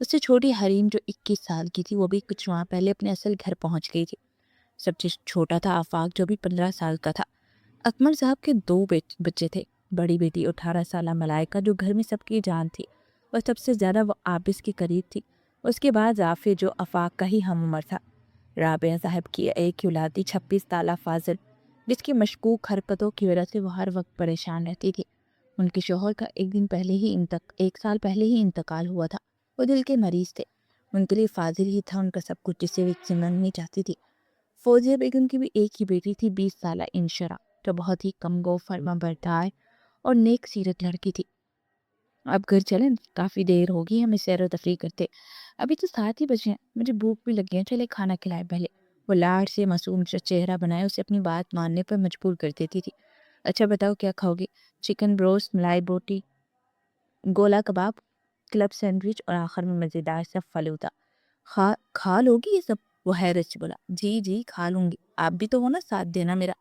اس سے چھوٹی حریم جو 21 سال کی تھی وہ بھی کچھ ماہ پہلے اپنے اصل گھر پہنچ گئی تھی۔ سب سے چھوٹا تھا آفاق جو بھی 15 سال کا تھا۔ اکمل صاحب کے 2 بچے تھے، بڑی بیٹی 18 سالہ ملائکہ جو گھر میں سب کی جان تھی اور سب سے زیادہ وہ عابس کے قریب تھی، اس کے بعد ظافر جو آفاق کا ہی ہم عمر تھا۔ رابعہ صاحب کی ایک اولاد تھی 26 سالہ فاضل، جس کی مشکوک حرکتوں کی وجہ سے وہ ہر وقت پریشان رہتی تھی۔ ان کے شوہر کا ایک سال پہلے ہی انتقال ہوا تھا۔ وہ دل کے مریض تھے، ان کے لیے فاضل ہی تھا ان کا سب کچھ، جسے وہ سمجھنی چاہتی تھی۔ فوزیہ بیگم کی بھی ایک ہی بیٹی تھی 20 سالہ انشرا، جو بہت ہی کم گو، فرما بردار اور نیک سیرت لڑکی تھی۔ اب گھر چلیں، کافی دیر ہوگی ہمیں سیر و تفریح کرتے، ابھی تو 7 ہی بجے ہیں، مجھے بھوک بھی لگی ہے، چلے کھانا کھلائے پہلے۔ وہ لاڈ سے معصوم سا چہرہ بنائے اسے اپنی بات ماننے پر مجبور کر دیتی تھی۔ اچھا بتاؤ کیا کھاؤ گی؟ چکن بروسٹ، ملائی بوٹی، گولا کباب، کلب سینڈوچ اور آخر میں مزیدار سا فلودہ۔ کھا لوگی یہ سب؟ وہ حیرت سے بولا۔ جی جی کھا لوں گی، آپ بھی تو ہو نا، ساتھ دینا میرا۔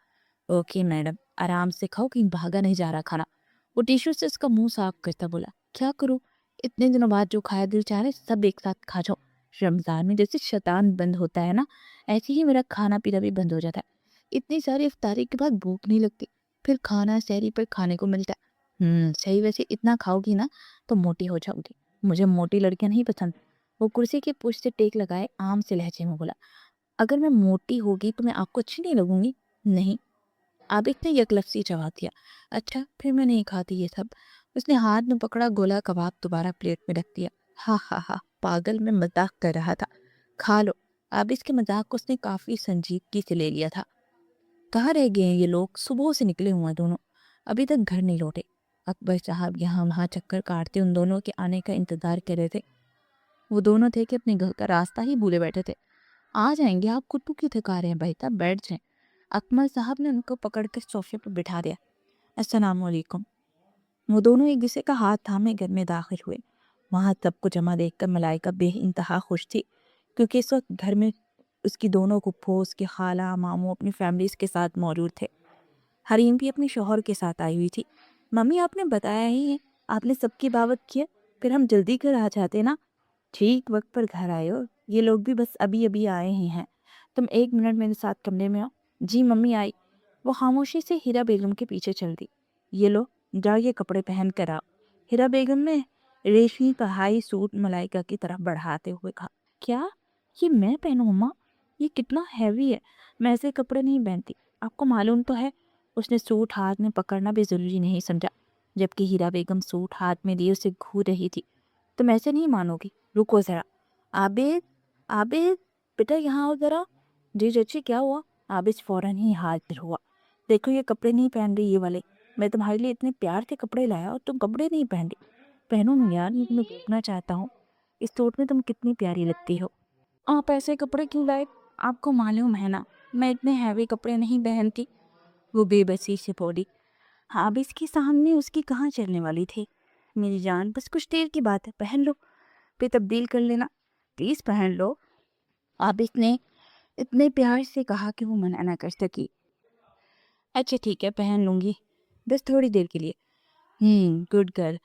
اوکے میڈم، آرام سے کھاؤ، کہیں بھاگا نہیں جا رہا کھانا۔ وہ ٹیشو سے اس کا منہ صاف کرتا بولا، کیا کروں، اتنے دنوں بعد جو کھایا دل چاہ رہے سب ایک ساتھ کھا جاؤ۔ رمضان میں جیسے شیطان بند ہوتا ہے نا، ایسے ہی میرا کھانا پینا بھی بند ہو جاتا ہے، اتنی ساری افطاری کے بعد بھوک نہیں لگتی، پھر کھانا سحری پر کھانے کو ملتا ہے۔ صحیح، ویسے اتنا کھاؤ گی نا تو موٹی ہو جاؤ گی، مجھے موٹی لڑکیاں نہیں پسند۔ وہ کرسی کے پشت سے ٹیک لگائے عام سے لہجے میں بولا، اگر میں موٹی ہوگی تو میں آپ کو اچھی نہیں لگوں گی؟ نہیں، عابد نے یک لفظی جواب دیا۔ اچھا پھر میں نہیں کھاتی یہ سب۔ اس نے ہاتھ میں پکڑا گولا کباب دوبارہ پلیٹ میں رکھ دیا۔ ہاں ہاں ہاں، پاگل میں مذاق کر رہا تھا، کھا لو۔ عابد کے مذاق کو اس نے کافی سنجیدگی سے لے لیا تھا۔ کہاں رہ گئے ہیں یہ لوگ؟ صبح سے نکلے ہوئے دونوں، ابھی تک گھر نہیں لوٹے۔ اکبر صاحب یہاں وہاں چکر کاٹتے ان دونوں کے آنے کا انتظار کر رہے تھے۔ وہ دونوں تھے کہ اپنے گھر کا راستہ ہی بھولے بیٹھے تھے۔ آ جائیں گے، آپ خود کو کیوں تھکا رہے ہیں بھائی صاحب، بیٹھ جائیں۔ اکمل صاحب نے ان کو پکڑ کر صوفے پر بٹھا دیا۔ السلام علیکم۔ وہ دونوں ایک دوسرے کا ہاتھ تھامے گھر میں داخل ہوئے۔ وہاں سب کو جمع دیکھ کر ملائکہ بے انتہا خوش تھی، کیونکہ اس وقت گھر میں اس کی دونوں پھوپھو، اس کے خالہ ماموں اپنی فیملیز کے ساتھ موجود تھے۔ حریم بھی اپنے شوہر کے ساتھ آئی ہوئی تھی۔ ممی آپ نے بتایا ہی ہے، آپ نے سب کی دعوت کیا، پھر ہم جلدی گھر آ جاتے نا۔ ٹھیک وقت پر گھر آئے ہو، یہ لوگ بھی بس ابھی ابھی آئے ہی ہیں، تم 1 منٹ میرے ساتھ کمرے میں آؤ۔ جی ممی آئی۔ وہ خاموشی سے ہیرا بیگم کے پیچھے چل دی۔ یہ لو جاؤ یہ کپڑے پہن کر آؤ۔ ہیرا بیگم نے ریشمی کڑھائی سوٹ ملائکہ کی طرف بڑھاتے ہوئے کہا، کیا یہ میں پہنوں اماں؟ یہ کتنا ہیوی ہے، میں ایسے کپڑے نہیں پہنتی، آپ کو معلوم تو ہے۔ اس نے سوٹ ہاتھ میں پکڑنا بھی ضروری نہیں سمجھا، جبکہ ہیرا بیگم سوٹ ہاتھ میں لیے اسے گھور رہی تھی۔ تم ایسے نہیں مانو گی، رکو ذرا۔ عابد، عابد بیٹا یہاں آؤ ذرا۔ جی چچی کیا ہوا؟ عابد فوراً ہی حاضر ہوا۔ دیکھو یہ کپڑے نہیں پہن رہی یہ والے، میں تمہارے لیے اتنے پیار کے کپڑے لایا اور تم کپڑے نہیں پہن رہی۔ پہنو نا یار، میں تمہیں دیکھنا چاہتا ہوں، اس سوٹ میں تم کتنی پیاری لگتی ہو۔ آپ ایسے کپڑے کیوں لائے؟ آپ کو معلوم ہے نا میں اتنے ہیوی کپڑے نہیں پہنتی، وہ بے بسی سے بولی۔ عابد کے سامنے اس کی کہاں چلنے والی تھی؟ میری جان بس کچھ دیر کی بات ہے، پہن لو، پھر تبدیل کر لینا، پلیز پہن لو۔ عابد نے اتنے پیار سے کہا کہ وہ منع نہ کر سکی۔ اچھا ٹھیک ہے پہن لوں گی، بس تھوڑی دیر کے لیے۔ Good girl.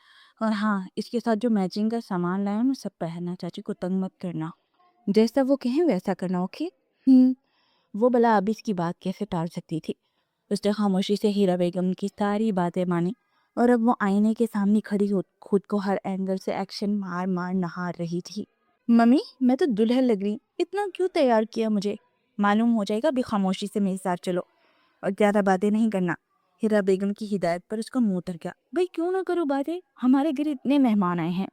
اور ہاں اس کے ساتھ جو میچنگ کا سامان لایا ہوں سب پہننا، چاچی کو تنگ مت کرنا، جیسا وہ کہیں ویسا کرنا، اوکے؟ وہ بلا عابد کی بات کیسے ٹال سکتی تھی؟ اس نے خاموشی سے ہیرا بیگم کی ساری باتیں مانی، اور اب وہ آئینے کے سامنے کھڑی خود کو ہر اینگل سے ایکشن مار مار نہار رہی تھی۔ ممی میں تو دلہن لگ رہی، اتنا کیوں تیار کیا مجھے؟ معلوم ہو جائے گا، بھی خاموشی سے میرے ساتھ چلو اور زیادہ باتیں نہیں کرنا۔ ہیرا بیگم کی ہدایت پر اس کا منہ اتر گیا۔ بھائی کیوں نہ کرو باتیں، ہمارے گھر اتنے مہمان آئے ہیں،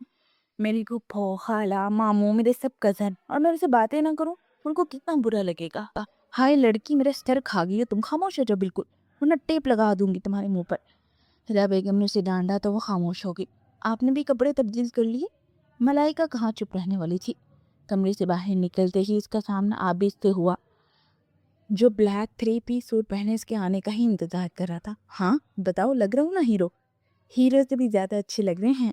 میری پھوپھو، خالہ، ماموں، میرے سب کزن، اور میں ان سے باتیں نہ کروں ان کو کتنا برا لگے گا۔ ہائے لڑکی میرا سر کھا گئی ہے، تم خاموش ہو جاؤ بالکل، ورنہ ٹیپ لگا دوں گی تمہارے منہ پر۔ ہیرا بیگم نے اسے ڈانٹا تو وہ خاموش ہو گئی۔ آپ نے بھی کپڑے تبدیل کر لیے؟ ملائکہ کہاں چپ رہنے والی تھی۔ کمرے سے باہر نکلتے ہی اس کا سامنا عابد سے ہوا، جو بلیک 3 پیس سوٹ پہنے اس کے آنے کا ہی انتظار کر رہا تھا۔ ہاں بتاؤ، لگ رہا ہوں نا ہیرو؟ ہیرو سے بھی زیادہ اچھے لگ رہے ہیں،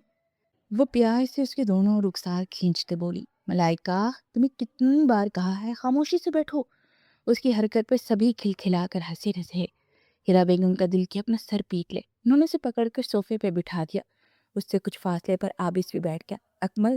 وہ پیار سے اس کے دونوں رخسار کھینچتے بولی۔ ملائکہ تمہیں کتنی بار کہا ہے خاموشی سے بیٹھو۔ اس کی حرکت پر سبھی کھلکھلا کر ہنسے رہے۔ ہیرا بیگم کا دل کیا اپنا سر پیٹ لے، انہوں نے اسے پکڑ کر صوفے پہ بٹھا دیا۔ اس سے کچھ فاصلے پر عابد بھی بیٹھ گیا۔ اکمل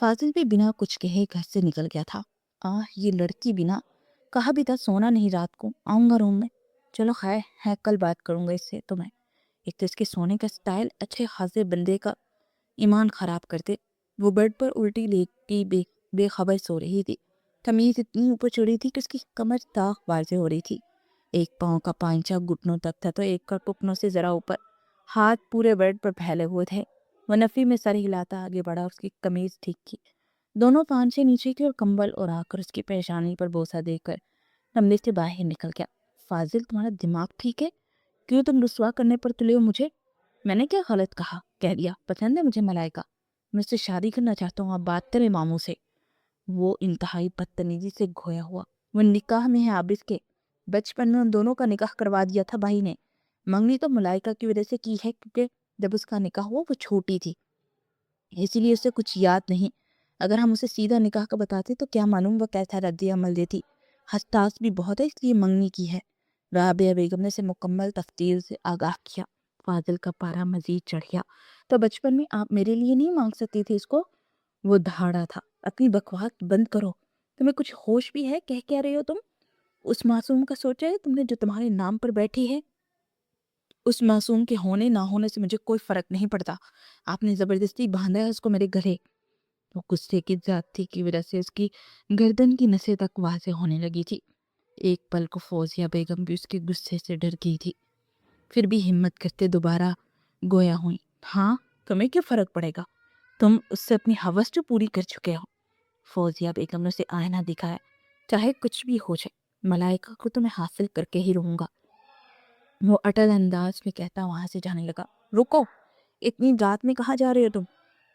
فاضل بھی بنا کچھ کہے گھر سے نکل گیا تھا۔ یہ لڑکی بنا کہا بھی تھا سونا نہیں رات کو، آؤں گا روم میں۔ چلو خیر ہے، کل بات کروں گا اس سے تو میں۔ ایک تو اس کے سونے کا سٹائل اچھے خاصے بندے کا ایمان خراب کرتے۔ وہ بیڈ پر الٹی لیٹی بے خبر سو رہی تھی۔ قمیض اتنی اوپر چڑھی تھی کہ اس کی کمر صاف واضح ہو رہی تھی۔ ایک پاؤں کا پائنچا گھٹنوں تک تھا تو ایک کا ٹکنوں سے ذرا اوپر۔ ہاتھ پورے بیڈ پر پھیلے ہوئے تھے۔ وہ نفی میں سر ہلاتا آگے بڑھا، اس کی قمیض ٹھیک کی، دونوں پانچے نیچے کی اور کمبل اڑا کر اس کی پیشانی پر بوسہ دے کر کمرے سے باہر نکل گیا۔ فاضل تمہارا دماغ ٹھیک ہے؟ کیوں تم رسوا کرنے پر تلے ہو مجھے؟ میں نے کیا غلط کہا؟ کہہ دیا پسند ہے مجھے ملائکہ، میں اس سے شادی کرنا چاہتا ہوں، آپ بات کریں ماموں سے۔ وہ انتہائی بدتمیزی سے گھویا ہوا۔ وہ نکاح میں ہے عابد کے، بچپن میں ان دونوں کا نکاح کروا دیا تھا بھائی نے۔ منگنی تو ملائکہ کی وجہ سے کی ہے کیونکہ جب اس کا نکاح ہوا وہ چھوٹی تھی، اسی لیے اسے کچھ یاد نہیں۔ اگر ہم اسے سیدھا نکاح کا بتاتے تو کیا معلوم وہ کیسا رد عمل دیتی۔ حساس بھی بہت ہے اس لیے منگنی کی ہے۔ رابعہ بیگم نے اسے مکمل تفصیل سے آگاہ کیا۔ فاضل کا پارا مزید چڑھ گیا۔ تو بچپن میں آپ میرے لیے نہیں مانگ سکتی تھی اس کو؟ وہ دھاڑا تھا۔ اپنی بکواس بند کرو، تمہیں کچھ ہوش بھی ہے؟ کہہ رہی ہو تم؟ اس معصوم کا سوچا ہے تم نے جو تمہارے نام پر بیٹھی ہے؟ اس معصوم کے ہونے نہ ہونے سے مجھے کوئی فرق نہیں پڑتا، آپ نے زبردستی باندھا ہے اس کو میرے گلے۔ وہ غصے کی زیادتی کی وجہ سے اس کی گردن کی نسیں تک واضح ہونے لگی تھی۔ ایک پل کو فوزیہ بیگم بھی اس کے غصے سے ڈر گئی تھی، پھر بھی ہمت کرتے دوبارہ گویا ہوئی۔ ہاں تمہیں کیا فرق پڑے گا؟ تم اس سے اپنی ہوس جو پوری کر چکے ہو۔ فوزیہ بیگم نے اسے آئینہ دکھایا۔ چاہے کچھ بھی ہو جائے، ملائکہ کو تو میں حاصل کر کے ہی رہوں گا، وہ اٹل انداز میں کہتا وہاں سے جانے لگا۔ رکو، اتنی رات میں کہاں جا رہے ہو تم؟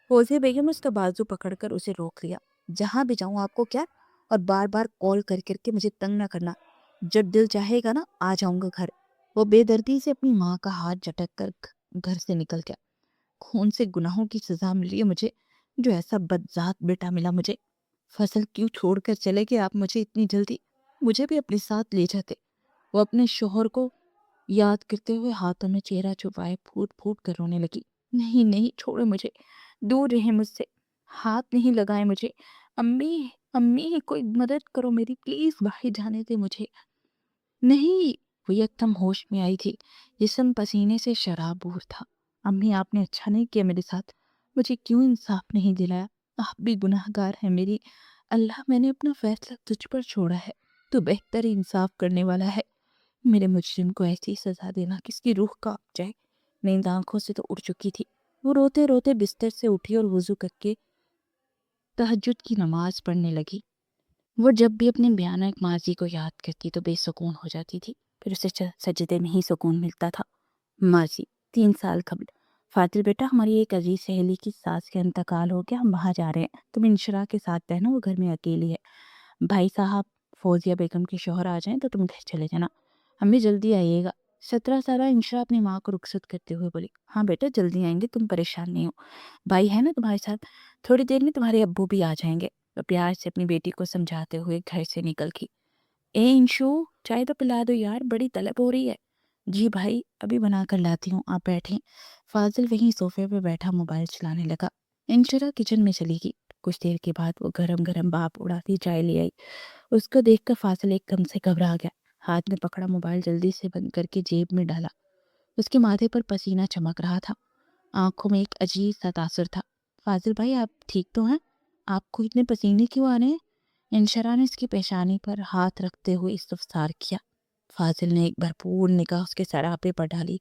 فوزیہ بیگم نے اس کا بازو پکڑ کر اسے روک لیا۔ جہاں بھی جاؤں آپ کو کیا؟ اور بار بار کال کر کے مجھے تنگ نہ کرنا، جب دل چاہے گا نا آ جاؤں گا گھر۔ وہ بے دردی سے اپنی ماں کا ہاتھ جھٹک کر گھر سے نکل گیا۔ خون سے گناہوں کی سزا ملی ہے مجھے، جو ایسا بدذات بیٹا ملا مجھے۔ فصل کیوں چھوڑ کر چلے گئے آپ مجھے اتنی جلدی؟ مجھے بھی اپنے ساتھ لے جاتے۔ وہ اپنے شوہر کو یاد کرتے ہوئے ہاتھوں میں چہرہ چھپائے پھوٹ پھوٹ کر رونے لگی۔ نہیں نہیں، چھوڑے مجھے، دور رہیں مجھ سے، ہاتھ نہیں لگائے مجھے۔ امی امی کوئی مدد کرو میری پلیز، باہر جانے دے مجھے۔ نہیں، وہ یکدم ہوش میں آئی تھی، جسم پسینے سے شرابور تھا۔ امی آپ نے اچھا نہیں کیا میرے ساتھ، مجھے کیوں انصاف نہیں دلایا؟ آپ بھی گناہ گار ہیں میری، اللہ میں نے اپنا فیصلہ تجھ پر چھوڑا ہے، تو بہتر انصاف کرنے والا ہے۔ میرے مجرم کو ایسی سزا دینا کس کی روح کانپ جائے۔ نیند آنکھوں سے تو اڑ چکی تھی۔ وہ روتے روتے بستر سے اٹھی اور وضو کر کے تہجد کی نماز پڑھنے لگی۔ وہ جب بھی اپنے بیانہ ماضی کو یاد کرتی تو بے سکون ہو جاتی تھی، پھر اسے سجدے میں ہی سکون ملتا تھا۔ ماضی 3 سال قبل۔ فاضل بیٹا، ہماری ایک عزیز سہیلی کی ساس کا انتقال ہو گیا، ہم وہاں جا رہے ہیں، تم انشراء کے ساتھ رہنا، وہ گھر میں اکیلی ہے۔ بھائی صاحب فوزیہ بیگم کے شوہر آ جائیں تو تم گھر چلے جانا، ہمیں جلدی آئیے گا۔ 17 سالہ انشراء اپنی ماں کو رخصت کرتے ہوئے بولی۔ ہاں بیٹا جلدی آئیں گے، تم پریشان نہیں ہو، بھائی ہے نا تمہارے ساتھ، تھوڑی دیر میں تمہارے ابو بھی آ جائیں گے۔ وہ پیار سے اپنی بیٹی کو سمجھاتے ہوئے گھر سے نکل گئی۔ اے انشو، چائے تو پلا دو یار، بڑی طلب ہو رہی ہے۔ جی بھائی ابھی بنا کر لاتی ہوں، آپ بیٹھیں۔ فاضل وہیں صوفے پہ بیٹھا موبائل چلانے لگا۔ انشراء کچن میں چلی گئی۔ کچھ دیر کے بعد وہ گرم گرم بھاپ اڑاتی چائے لے آئی۔ اس کو دیکھ کر فاضل ایک دم سے گھبرا گیا، ہاتھ میں پکڑا موبائل جلدی سے بند کر کے جیب میں ڈالا۔ اس کے ماتھے پر پسینہ چمک رہا تھا، آنکھوں میں ایک عجیب سا تاثر تھا۔ فاضل بھائی آپ ٹھیک تو ہیں؟ آپ کو اتنے پسینے کیوں آ رہے ہیں؟ انشراء نے اس کی پیشانی پر ہاتھ رکھتے ہوئے استفسار کیا۔ فاضل نے ایک بھرپور نگاہ اس کے سراپے پر ڈالی۔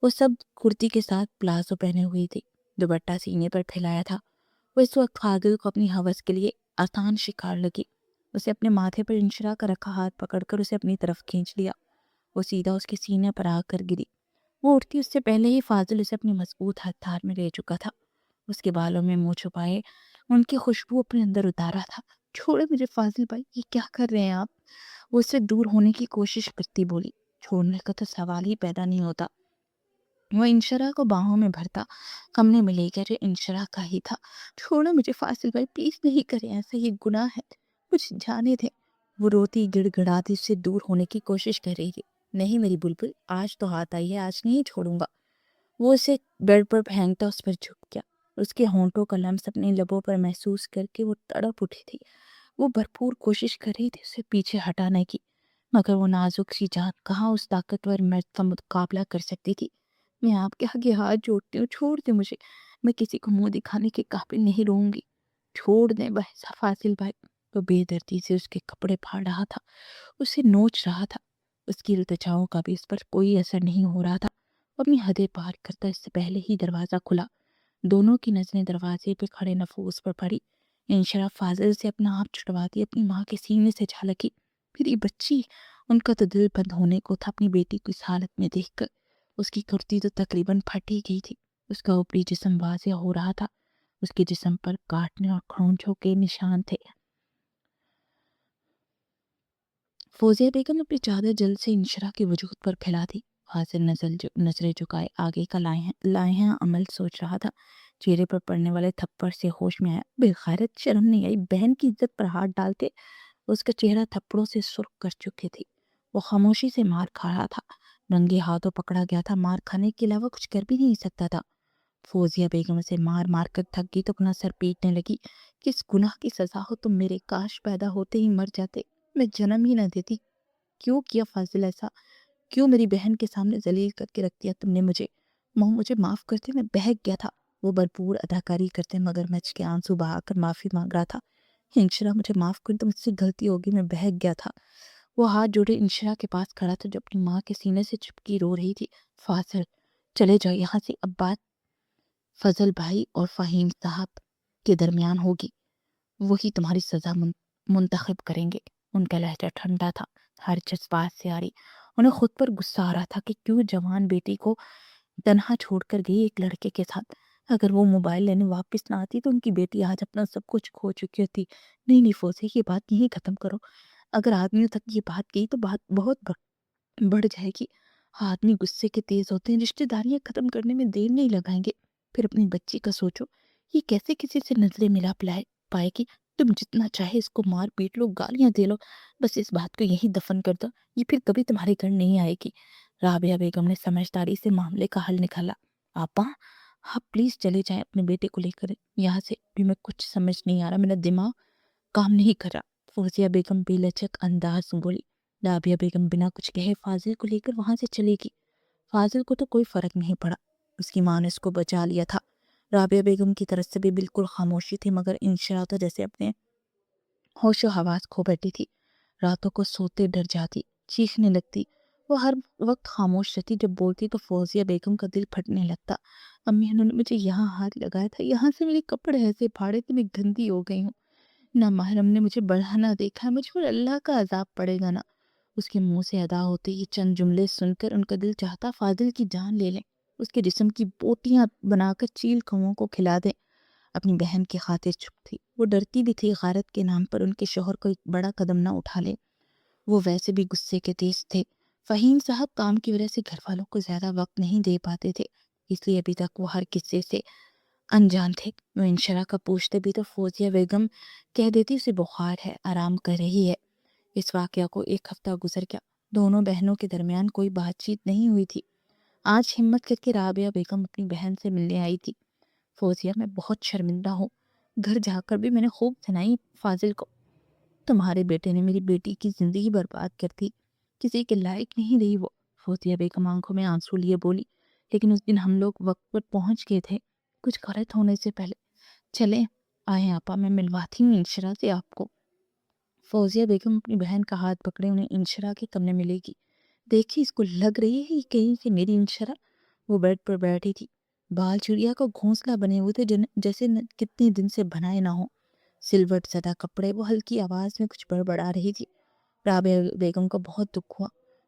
وہ سب کرتی کے ساتھ پلازو پہنے ہوئی تھی، دوپٹہ سینے پر پھیلایا تھا۔ وہ اس وقت فاضل کو اپنی ہوس کے لیے آسان شکار لگی۔ اسے اپنے ماتھے پر انشراء کا رکھا ہاتھ پکڑ کر اسے اپنی طرف کھینچ لیا۔ وہ سیدھا اس کے سینے پر آ کر گری۔ وہ اٹھتی اس سے پہلے ہی فاضل اسے اپنی مضبوط ہتھیار میں لے چکا تھا، اس کے بالوں میں منہ چھپائے ان کی خوشبو اپنے اندر اتارا تھا۔ چھوڑے مجھے فاضل بھائی، یہ کیا کر رہے ہیں آپ؟ وہ اس سے دور ہونے کی کوشش کرتی بولی۔ چھوڑنے کا تو سوال ہی پیدا نہیں ہوتا۔ وہ انشراء کو باہوں میں بھرتا کمرے میں لے گیا جو انشراء کا ہی تھا۔ چھوڑو مجھے فاضل بھائی، پلیز نہیں کریں ایسا، یہ گناہ ہے، مجھے جانے دیں۔ وہ روتی گڑ گڑاتی اس سے دور ہونے کی کوشش کر رہی تھی۔ نہیں میری بلبل، آج تو ہاتھ آئی ہے، آج نہیں چھوڑوں گا۔ وہ اسے بیڈ پر پھینکتا اس پر جھک گیا۔ اس کے ہونٹوں کا لمس اپنے لبوں پر محسوس کر کے وہ تڑپ اٹھی تھی۔ وہ بھرپور کوشش کر رہی تھی اسے پیچھے ہٹانے کی، مگر وہ نازک سی جان کہاں اس طاقتور مرد کا مقابلہ کر سکتی تھی۔ میں آپ کے آگے ہاتھ جوڑتی ہوں، چھوڑ دیں مجھے، میں کسی کو منہ دکھانے کے قابل نہیں رہوں گی، چھوڑ دیں بس فاضل بھائی۔ وہ بے دردی سے اس کے کپڑے پھاڑ رہا تھا، اسے نوچ رہا تھا۔ اس کی التجاؤں کا بھی اس پر کوئی اثر نہیں ہو رہا تھا۔ وہ اپنی حدیں پار کرتا اس سے پہلے ہی دروازہ کھلا۔ دونوں کی نظریں دروازے پہ کھڑے نفوس پر پڑی۔ انشرا فاضل سے اپنا آپ چھٹواتی اپنی ماں کے سینے سے جھلکی۔ پھر یہ بچی، ان کا تو دل بند ہونے کو تھا اپنی بیٹی کو اس حالت میں دیکھ کر۔ اس کی کرتی تو تقریباً پھٹ ہی گئی تھی، اس کا اوپری جسم واضح ہو رہا تھا، اس کے جسم پر کاٹنے اور کھرونچوں کے نشان تھے۔ فوزیہ بیگم اپنی چادر جلد سے انشرا کے وجود پر پھیلا دی۔ حاضر نظریں جھکائے آگے کا لائحہ عمل سوچ رہا تھا۔ چہرے پر پڑنے والے تھپڑ سے ہوش میں آیا۔ بے غیرت، شرم نہیں آئی؟ بہن کی عزت پر ہاتھ ڈالتے؟ اس کا چہرہ تھپڑوں سے سرخ کر چکے تھے۔ وہ خاموشی سے مار کھا رہا تھا، رنگے ہاتھوں پکڑا گیا تھا، مار کھانے کے علاوہ کچھ کر بھی نہیں سکتا تھا۔ فوزیہ بیگم سے مار مار کر تھک گئی تو اپنا سر پیٹنے لگی۔ کس گناہ کی سزا ہو تم میرے، کاش پیدا ہوتے ہی مر جاتے، میں جنم ہی نہ دیتی۔ کیوں کیا فاضل ایسا؟ کیوں میری بہن کے سامنے ذلیل کر کے رکھ دیا تم نے مجھے؟ مجھے معاف کرتے، میں بہک گیا تھا۔ وہ بھرپور اداکاری کرتے مگر مچ کے آنسو بہا کر معافی مانگ رہا تھا۔ انشرا مجھے معاف کر دو، مجھ سے غلطی ہوگی، میں بہک گیا تھا۔ وہ ہاتھ جوڑے انشرا کے پاس کھڑا تھا جو اپنی ماں کے سینے سے چپکی رو رہی تھی۔ فاضل، چلے جاؤ یہاں سے، اب بات فضل بھائی اور فہیم صاحب کے درمیان ہوگی، وہی تمہاری سزا منتخب کریں گے۔ ان کا لہجہ ٹھنڈا تھا، ہر جذبات سے آری۔ انہیں خود پر غصہ آ رہا تھا کہ کیوں جوان بیٹی کو تنہا چھوڑ کر گئی ایک لڑکے کے ساتھ۔ اگر وہ موبائل لینے واپس نہ آتی تو ان کی بیٹی آج اپنا سب کچھ کھو چکی ہوتی۔ نہیں فوزی، یہ بات یہیں ختم کرو۔ اگر آدمیوں تک یہ بات گئی تو بات بہت بڑھ جائے گی۔ آدمی غصے کے تیز ہوتے ہیں، رشتہ داریاں ختم کرنے میں دیر نہیں لگائیں گے۔ پھر اپنی بچی کا سوچو، یہ کیسے کسی سے نظریں ملا پائے گی؟ تم جتنا چاہے اس کو مار پیٹ لو، گالیاں دے لو، بس اس بات کو یہی دفن کر دو، یہ پھر کبھی تمہارے گھر نہیں آئے گی۔ رابعہ بیگم نے سمجھداری سے معاملے کا حل نکالا۔ آپا، آپ پلیز چلے جائیں اپنے بیٹے کو لے کر یہاں سے، بھی میں کچھ سمجھ نہیں آ رہا، میرا دماغ کام نہیں کر رہا۔ فوزیہ بیگم بے لچک انداز میں بولی۔ رابعہ بیگم بنا کچھ کہے فاضل کو لے کر وہاں سے چلے گی۔ فاضل کو تو کوئی فرق نہیں پڑا، اس کی ماں نے اس کو بچا لیا تھا۔ رابعہ بیگم کی طرف سے بھی بالکل خاموشی تھی، مگر انشرا تو جیسے اپنے ہوش و حواس کھو بیٹھی تھی۔ راتوں کو سوتے ڈر جاتی، چیخنے لگتی۔ وہ ہر وقت خاموش رہتی، جب بولتی تو فوزیہ بیگم کا دل پھٹنے لگتا۔ امی، انہوں نے مجھے یہاں ہاتھ لگایا تھا، یہاں سے میرے کپڑے ایسے پھاڑے تھے، میں گندی ہو گئی ہوں۔ نہ محرم نے مجھے بڑھانا دیکھا ہے، مجھ پر اللہ کا عذاب پڑے گا نا۔ اس کے منہ سے ادا ہوتے یہ چند جملے سن کر ان کا دل چاہتا فاضل کی جان لے لیں، اس کے جسم کی بوٹیاں بنا کر چیل کووں کو کھلا دیں۔ اپنی بہن کی خاطر چپ تھی، وہ ڈرتی بھی تھی غیرت کے نام پر ان کے شوہر کو ایک بڑا قدم نہ اٹھا لے۔ وہ ویسے بھی غصے کے تیز تھے۔ فہیم صاحب کام کی وجہ سے گھر والوں کو زیادہ وقت نہیں دے پاتے تھے، اس لیے ابھی تک وہ ہر قصے سے انجان تھے۔ وہ انشرا کا پوچھتے بھی تو فوزیہ بیگم کہہ دیتی اسے بخار ہے، آرام کر رہی ہے۔ اس واقعہ کو ایک ہفتہ گزر گیا، دونوں بہنوں کے درمیان کوئی بات چیت نہیں ہوئی تھی۔ آج ہمت کر کے رابعہ بیگم اپنی بہن سے ملنے آئی تھی۔ فوزیہ، میں بہت شرمندہ ہوں، گھر جا کر بھی میں نے خوب سنائی فاضل کو، تمہارے بیٹے نے میری بیٹی کی زندگی برباد کر دی، کسی کے لائق نہیں رہی وہ۔ فوزیہ بیگم آنکھوں میں آنسو لیے بولی، لیکن اس دن ہم لوگ وقت پر پہنچ گئے تھے، کچھ غلط ہونے سے پہلے۔ چلیں آئیں آپا، میں ملواتی ہوں انشرا سے آپ کو۔ فوزیہ بیگم اپنی بہن کا ہاتھ پکڑے انہیں انشرا کے کمرے میں لے گی۔ دیکھی، اس کو لگ رہی ہے یہ کہیں سے میری انشرا۔ وہ بیڈ پر بیٹھی تھی، بال چڑیا کا گھونسلہ بنے ہوئے تھے جیسے کتنے دن سے بنائے نہ ہوں۔ سلوٹ زدہ کپڑے، وہ ہلکی آواز میں کچھ بڑبڑا رہی تھی۔ رابعہ بیگم کو بہت دکھ ہوا،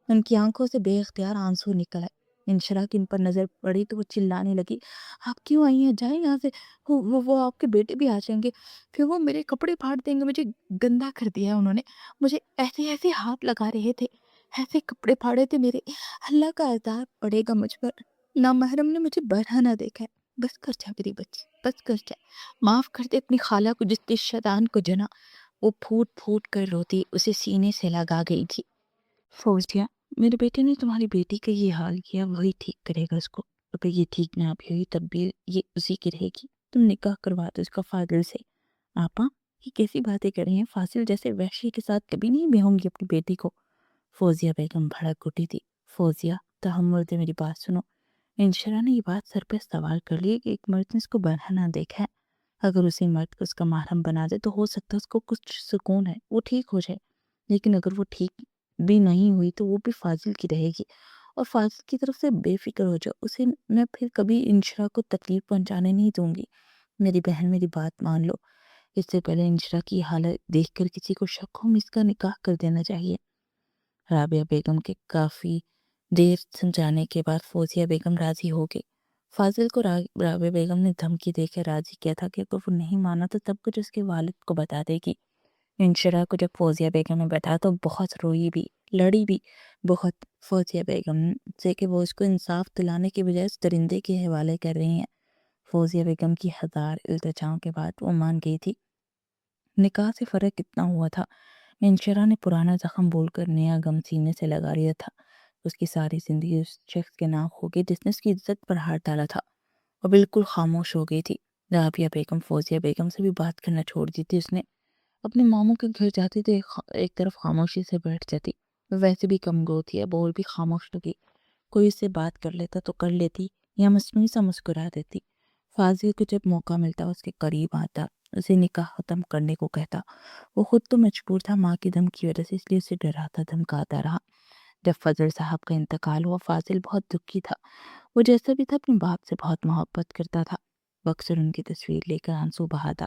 ان کی آنکھوں سے بے اختیار آنسو نکل آئے۔ انشرا کی ان پر نظر پڑی تو وہ چلانے لگی، آپ کیوں آئی ہیں؟ جائیں یہاں سے، وہ آپ کے بیٹے بھی آ جائیں گے، پھر وہ میرے کپڑے پھاڑ دیں گے، مجھے گندا کر دیا ہے انہوں نے، مجھے ایسے ایسے ہاتھ لگا رہے تھے، ایسے کپڑے پھاڑے تھے میرے، اللہ کا عذاب پڑے گا مجھ پر، نامحرم نے مجھے برہنہ دیکھا ہے۔ بس کر جا میری بچی، بس کر جا، معاف کر دے اپنی خالہ کو جس کے شیطان کو جنا۔ وہ پھوٹ پھوٹ کر روتی اسے سینے سے لگا گئی تھی۔ فوزیہ، میرے بیٹے نے تمہاری بیٹی کا یہ حال کیا، وہی ٹھیک کرے گا اس کو، اگر یہ ٹھیک نہ بھی ہوئی تب بھی یہ اسی کی رہے گی۔ تم نکاح کروا دو اس کا فاضل سے۔ آپا یہ کیسی باتیں کر رہی ہیں؟ فاضل جیسے وحشی کے ساتھ کبھی نہیں بیاہوں گی اپنی بیٹی کو۔ فوزیہ بیگم بھڑک اٹھی تھی۔ فوزیہ تحمل دے، میری بات سنو۔ انشرا نے یہ بات سر پہ سوال کر لی کہ ایک مرد نے اس کو برہنہ نہ دیکھا ہے، اگر اسی مرد کو اس کا محرم بنا دے تو ہو سکتا ہے اس کو کچھ سکون ہے، وہ ٹھیک ہو جائے، لیکن اگر وہ ٹھیک بھی نہیں ہوئی تو وہ بھی فاضل کی رہے گی، اور فاضل کی طرف سے بے فکر ہو جاؤ، اسے میں پھر کبھی انشرا کو تکلیف پہنچانے نہیں دوں گی۔ میری بہن میری بات مان لو، اس سے پہلے انشرا کی حالت دیکھ کر کسی کو شک ہو، اس کا نکاح کر دینا چاہیے۔ رابعہ بیگم کے کافی دیر سمجھانے کے بعد فوزیہ بیگم راضی ہو گئی۔ فاضل کو رابعہ بیگم نے دھمکی دے کے راضی کیا تھا کہ اگر وہ نہیں مانا تو تب کچھ اس کے والد کو بتا دے گی۔ انشرا کو جب فوزیہ بیگم نے بتایا تو بہت روئی بھی، لڑی بھی بہت فوزیہ بیگم سے کہ وہ اس کو انصاف دلانے کے بجائے اس درندے کے حوالے کر رہی ہیں۔ فوزیہ بیگم کی ہزار التجاؤں کے بعد وہ مان گئی تھی۔ نکاح سے فرق کتنا ہوا تھا، انشرا نے پرانا زخم بول کر نیا غم سینے سے لگا لیا تھا۔ اس کی ساری زندگی اس شخص کے نام ہو گئی جس نے اس کی عزت پر ہاتھ ڈالا تھا، اور بالکل خاموش ہو گئی تھی۔ رابعہ بیگم فوزیہ بیگم سے بھی بات کرنا چھوڑ دی تھی اس نے۔ اپنے ماموں کے گھر جاتی تو ایک طرف خاموشی سے بیٹھ جاتی، ویسے بھی کم گو تھی، اب اور بھی خاموش لگی۔ کوئی اس سے بات کر لیتا تو کر لیتی یا مصنوعی سا مسکرا دیتی۔ فاضل کو جب موقع ملتا اس کے قریب آتا، اسے نکاح ختم کرنے کو کہتا۔ وہ خود تو مجبور تھا، ماں کی دم کی وجہ سے، اس لیے اسے ڈراتا دھمکاتا رہا۔ جب فضل صاحب کا انتقال ہوا فاضل بہت دکھی تھا۔ وہ جیسا بھی تھا اپنے باپ سے بہت محبت کرتا تھا، وہ اکثر ان کی تصویر لے کر آنسو بہاتا۔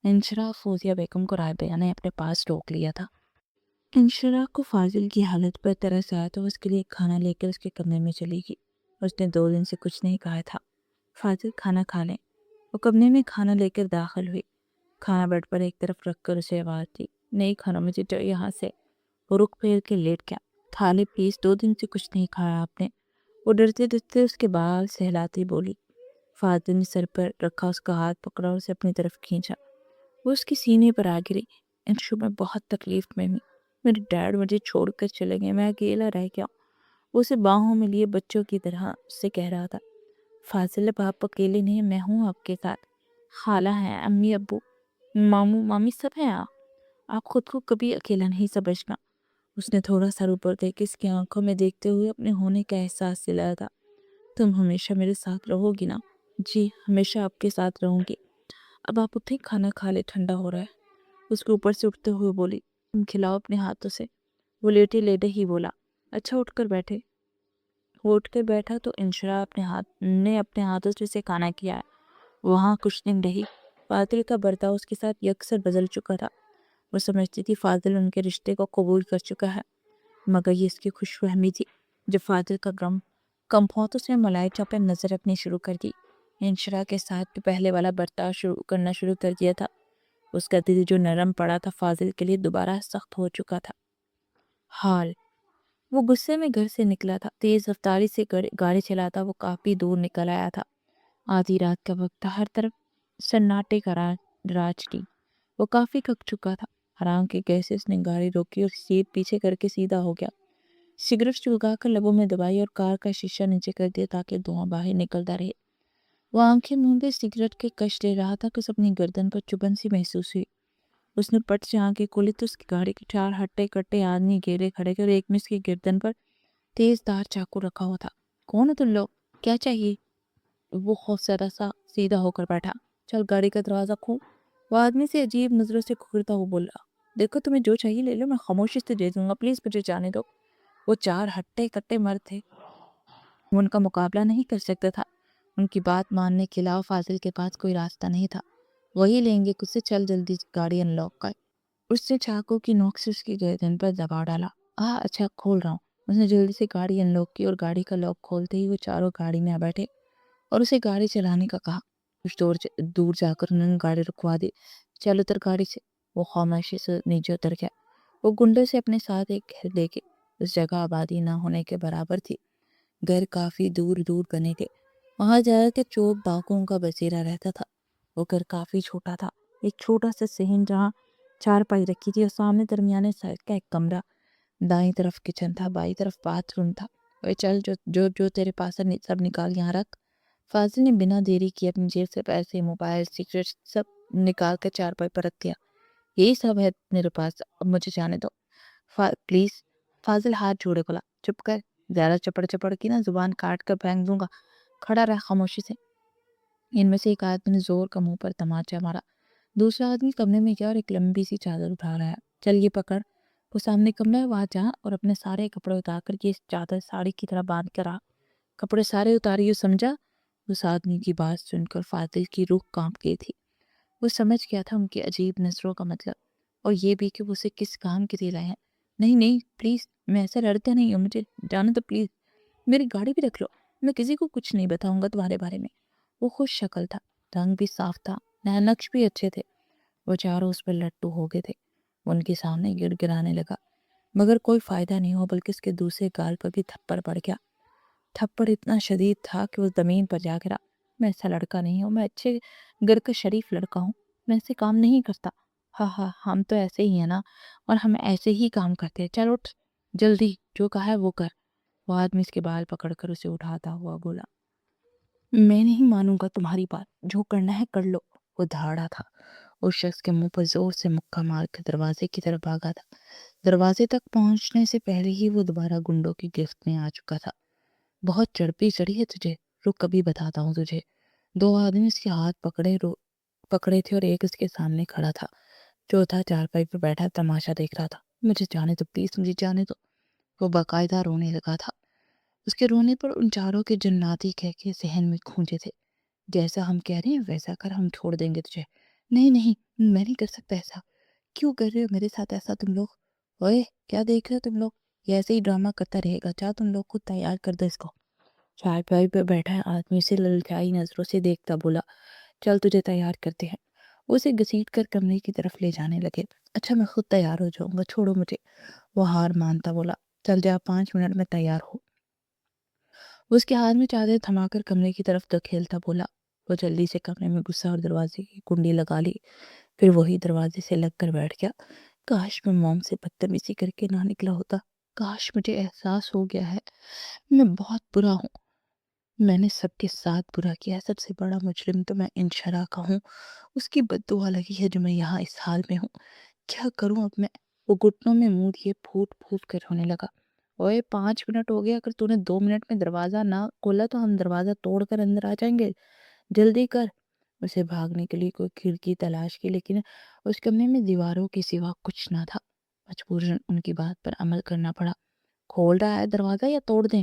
انشرا فوزیہ بیگم کو رابعہ نے اپنے پاس روک لیا تھا۔ انشرا کو فاضل کی حالت پر ترس آیا تو اس کے لیے کھانا لے کر اس کے کمرے میں چلی گئی۔ اس نے 2 دن سے کچھ نہیں کہا تھا۔ فاضل کھانا کھا لیں۔ وہ کمرے میں کھانا لے کر داخل ہوئی۔ کھانا بیڈ پر ایک طرف رکھ کر اسے آواز دی، نہیں کھانا مجھے، جو یہاں سے۔ وہ رک پھیر کے لیٹ گیا۔ تھالی پلیز، 2 دن سے کچھ نہیں کھایا آپ نے۔ وہ ڈرتے ڈرتے اس کے بال سہلاتی بولی۔ فاضل نے سر پر رکھا اس کا ہاتھ پکڑا اور اسے اپنی طرف کھینچا۔ وہ اس کے سینے پر آ گری۔ انشو میں بہت تکلیف میں ہوں، میرے ڈیڈ مجھے چھوڑ کر چلے گئے، میں اکیلا رہ گیا۔ وہ اسے باہوں میں لیے بچوں کی طرح سے کہہ رہا تھا، فاضل اب آپ اکیلے نہیں، میں ہوں آپ کے ساتھ، خالہ ہیں، امی ابو، ماموں مامی سب ہیں، آپ خود کو کبھی اکیلا نہیں سمجھنا۔ اس نے تھوڑا سر اوپر دے کے اس کی آنکھوں میں دیکھتے ہوئے اپنے ہونے کا احساس دلایا تھا۔ تم ہمیشہ میرے ساتھ رہو گی نا؟ جی ہمیشہ آپ کے ساتھ رہوں گی۔ اب آپ اٹھیں، کھانا کھا لے، ٹھنڈا ہو رہا ہے۔ اس کے اوپر سے اٹھتے ہوئے بولی، تم کھلاؤ اپنے ہاتھوں سے۔ وہ لیٹے لیٹے ہی بولا، اچھا اٹھ کر بیٹھے۔ وہ اٹھ کر بیٹھا تو انشرا نے اپنے ہاتھوں سے اسے کھانا کیا ہے۔ وہاں کچھ دن رہی۔ فاضل کا برتاؤ اس کے ساتھ یکسر بدل چکا تھا۔ وہ سمجھتی تھی فاضل ان کے رشتے کو قبول کر چکا ہے، مگر یہ اس کی خوش فہمی تھی۔ جب فاضل کا غم کم ہوا تو اس نے ملائکہ پر نظر رکھنی شروع کر دی۔ انشرا کے ساتھ بھی پہلے والا برتاؤ کرنا شروع کر دیا تھا۔ اس کا دل جو نرم پڑا تھا فاضل کے لیے دوبارہ سخت ہو چکا تھا۔ حال وہ غصے میں گھر سے نکلا تھا، تیز رفتاری سے گاڑی چلاتا وہ کافی دور نکل آیا تھا۔ آدھی رات کا وقت تھا، ہر طرف سناٹے کا راج تھی۔ وہ کافی تھک چکا تھا۔ حرام کی گیس سے اس نے گاڑی روکی اور سیٹ پیچھے کر کے سیدھا ہو گیا۔ سگریٹ چلگا کر لبوں میں دبائی اور کار کا شیشہ نیچے کر دیا تاکہ دھواں باہر نکلتا رہے۔ وہ آنکھیں موندے سگریٹ کے کش لے رہا تھا کہ اسے اپنی گردن پر چبھن سی محسوس ہوئی۔ اس نے پٹ سے آنکھیں کھولی تو اس کی گاڑی کے 4 ہٹے کٹے آدمی گھیرے کھڑے تھے اور ایک میں اس کی گردن پر تیز دار چاقو رکھا ہوا تھا۔ کون ہو تم لوگ؟ کیا چاہیے؟ وہ خوف زدہ سا سیدھا ہو کر بیٹھا۔ چل گاڑی کا دروازہ کھول۔ وہ آدمی سے عجیب نظروں سے گھورتا ہوا بولا، دیکھو تمہیں جو چاہیے لے لو، میں خاموشی سے دے دوں گا، پلیز مجھے جانے دو۔ وہ 4 ہٹے کٹے مرد تھے، وہ ان کا مقابلہ نہیں کر سکتا تھا۔ ان کی بات ماننے کے علاوہ فاضل کے پاس کوئی راستہ نہیں تھا۔ وہی لیں گے کچھ سے، چل جلدی گاڑی انلوک کر۔ اس نے چاقو کی نوک سے اس کی گردن پر دباؤ ڈالا۔ اچھا کھول رہا ہوں۔ اس نے جلدی سے گاڑی انلوک کی اور گاڑی کا لاک کھولتے ہی وہ چاروں گاڑی میں آ بیٹھے اور اسے گاڑی چلانے کا کہا۔ کچھ دور جا کر انہوں نے گاڑی رکوا دی۔ چل اتر گاڑی سے۔ وہ خاموشی سے نیچے اتر گیا۔ وہ گنڈے سے اپنے ساتھ ایک گھر لے کے، اس جگہ آبادی نہ ہونے کے برابر تھی، گھر کافی دور دور بنے تھے، وہاں جا کے چوب باغوں کا بسیرا رہتا تھا۔ وہ گھر کافی چھوٹا تھا، ایک چھوٹا سا صحن جہاں 4 پائی رکھی تھی اور سامنے درمیانے سائز کا ایک کمرہ، دائیں طرف کچن تھا، بائیں طرف باتھ روم تھا۔ وہ چل جو تیرے پاس ہے سب نکال یہاں رکھ۔ فاضل نے بنا دیری کیے اپنی جیب سے پیسے، موبائل، سگریٹ سب نکال کر چارپائی پر رکھ دیا۔ یہی سب ہے میرے پاس، اب مجھے جانے دو پلیز۔ فاضل ہاتھ جوڑے بولا، چپ کر، زیادہ چپڑ چپڑ کی نا زبان کاٹ کر پھینک دوں گا۔ کھڑا رہ خاموشی سے۔ ان میں سے ایک آدمی نے زور کا منہ پر تماچا مارا۔ دوسرا آدمی کمرے میں گیا اور ایک لمبی سی چادر اٹھا رہا ہے۔ چل یہ پکڑ، وہ سامنے کمرہ ہے، وہاں جا اور اپنے سارے کپڑے اتار کر یہ چادر ساڑی کی طرح باندھ کر آ۔ کپڑے سارے اتاریو، سمجھا؟ اس آدمی کی بات سن کر فاضل کی روح کانپ گئی تھی۔ وہ سمجھ گیا تھا ان کی عجیب نظروں کا مطلب، اور یہ بھی کہ وہ اسے کس کام کے لیے لائے ہیں۔ نہیں نہیں پلیز، میں ایسا لڑتا نہیں ہوں، مجھے جانے تو پلیز، میری گاڑی بھی رکھ لو، میں کسی کو کچھ نہیں بتاؤں گا تمہارے بارے میں۔ وہ خوش شکل تھا، رنگ بھی صاف تھا، نقش بھی اچھے تھے۔ وہ چاروں اس پر لٹو ہو گئے تھے۔ وہ ان کے سامنے گڑ گڑانے لگا، مگر کوئی فائدہ نہیں ہوا، بلکہ اس کے دوسرے گال پر بھی تھپڑ پڑ گیا۔ تھپڑ اتنا شدید تھا کہ وہ زمین پر جا گرا۔ میں ایسا لڑکا نہیں ہوں، میں اچھے گھر کا شریف لڑکا ہوں، میں ایسے کام نہیں کرتا۔ ہاں ہاں، ہم تو ایسے ہی ہیں نا، اور ہم ایسے ہی کام کرتے ہیں۔ چل اٹھ، جلدی، جو کہا ہے وہ کر۔ وہ آدمی اس کے بال پکڑ کر اسے اٹھاتا ہوا بولا، میں نہیں مانوں گا تمہاری بات، جو کرنا ہے کر لو۔ وہ دھاڑا تھا، اس شخص کے منہ پر زور سے مکہ مار کر دروازے کی طرف بھاگا تھا۔ دروازے تک پہنچنے سے پہلے ہی وہ دوبارہ گنڈوں کی گرفت میں آ چکا تھا۔ بہت چڑپی چڑھی ہے تجھے، رک کبھی بتاتا ہوں تجھے۔ دو آدمی اس کے ہاتھ پکڑے تھے اور ایک اس کے سامنے کھڑا تھا، چوتھا چارپائی پر بیٹھا تماشا دیکھ رہا تھا۔ مجھے جانے دو پلیز، مجھے جانے دو۔ وہ باقاعدہ رونے لگا تھا۔ اس کے رونے پر ان چاروں کے جناتی کہکے ذہن میں گونجے تھے۔ جیسا ہم کہہ رہے ہیں ویسا کر، ہم چھوڑ دیں گے تجھے۔ نہیں نہیں، میں نہیں کر سکتا ایسا۔ کیوں کر رہے ہو میرے ساتھ ایسا تم لوگ؟ اوئے، کیا دیکھ رہے ہو تم لوگ؟ یہ ایسے ہی ڈرامہ کرتا رہے گا، چاہ تم لوگ خود تیار کر دو اس کو۔ چارپائی پہ بیٹھا ہے آدمی اسے للچائی نظروں سے دیکھتا بولا، چل تجھے تیار کرتے ہیں۔ وہ اسے گھسیٹ کر کمرے کی طرف لے جانے لگے۔ اچھا میں خود تیار ہو جاؤں گا، چھوڑو مجھے۔ وہ ہار مانتا بولا، چل جا، 5 منٹ میں تیار ہو۔ وہ اس کے ہاتھ میں چادر تھما کر کمرے کی طرف دھکیلتا بولا۔ وہ جلدی سے کمرے میں گھسا اور دروازے کی کنڈی لگا لی، پھر وہی دروازے سے لگ کر بیٹھ گیا۔ کاش میں موم سے بدتمیزی کر کے نہ نکلا ہوتا۔ کاش مجھے احساس ہو گیا ہے میں بہت برا ہوں، میں نے سب کے ساتھ برا کیا ہے۔ سب سے بڑا مجرم تو میں انشرا کا ہوں، اس کی بد دعا لگی ہے جو میں یہاں اس حال میں ہوں۔ کیا کروں اب میں؟ وہ گھٹنوں میں منہ دیے پھوٹ پھوٹ کر رونے لگا۔ اوئے 5 منٹ ہو گیا، اگر تو نے 2 منٹ میں دروازہ نہ کھولا تو ہم دروازہ توڑ کر اندر آ جائیں گے، جلدی کر۔ اسے بھاگنے کے لیے کوئی کھڑکی تلاش کی، لیکن اس کمرے میں دیواروں کے سوا کچھ نہ تھا۔ مجبوراً ان کی بات پر عمل کرنا پڑا۔ کھول رہا ہے دروازہ یا توڑ دیں؟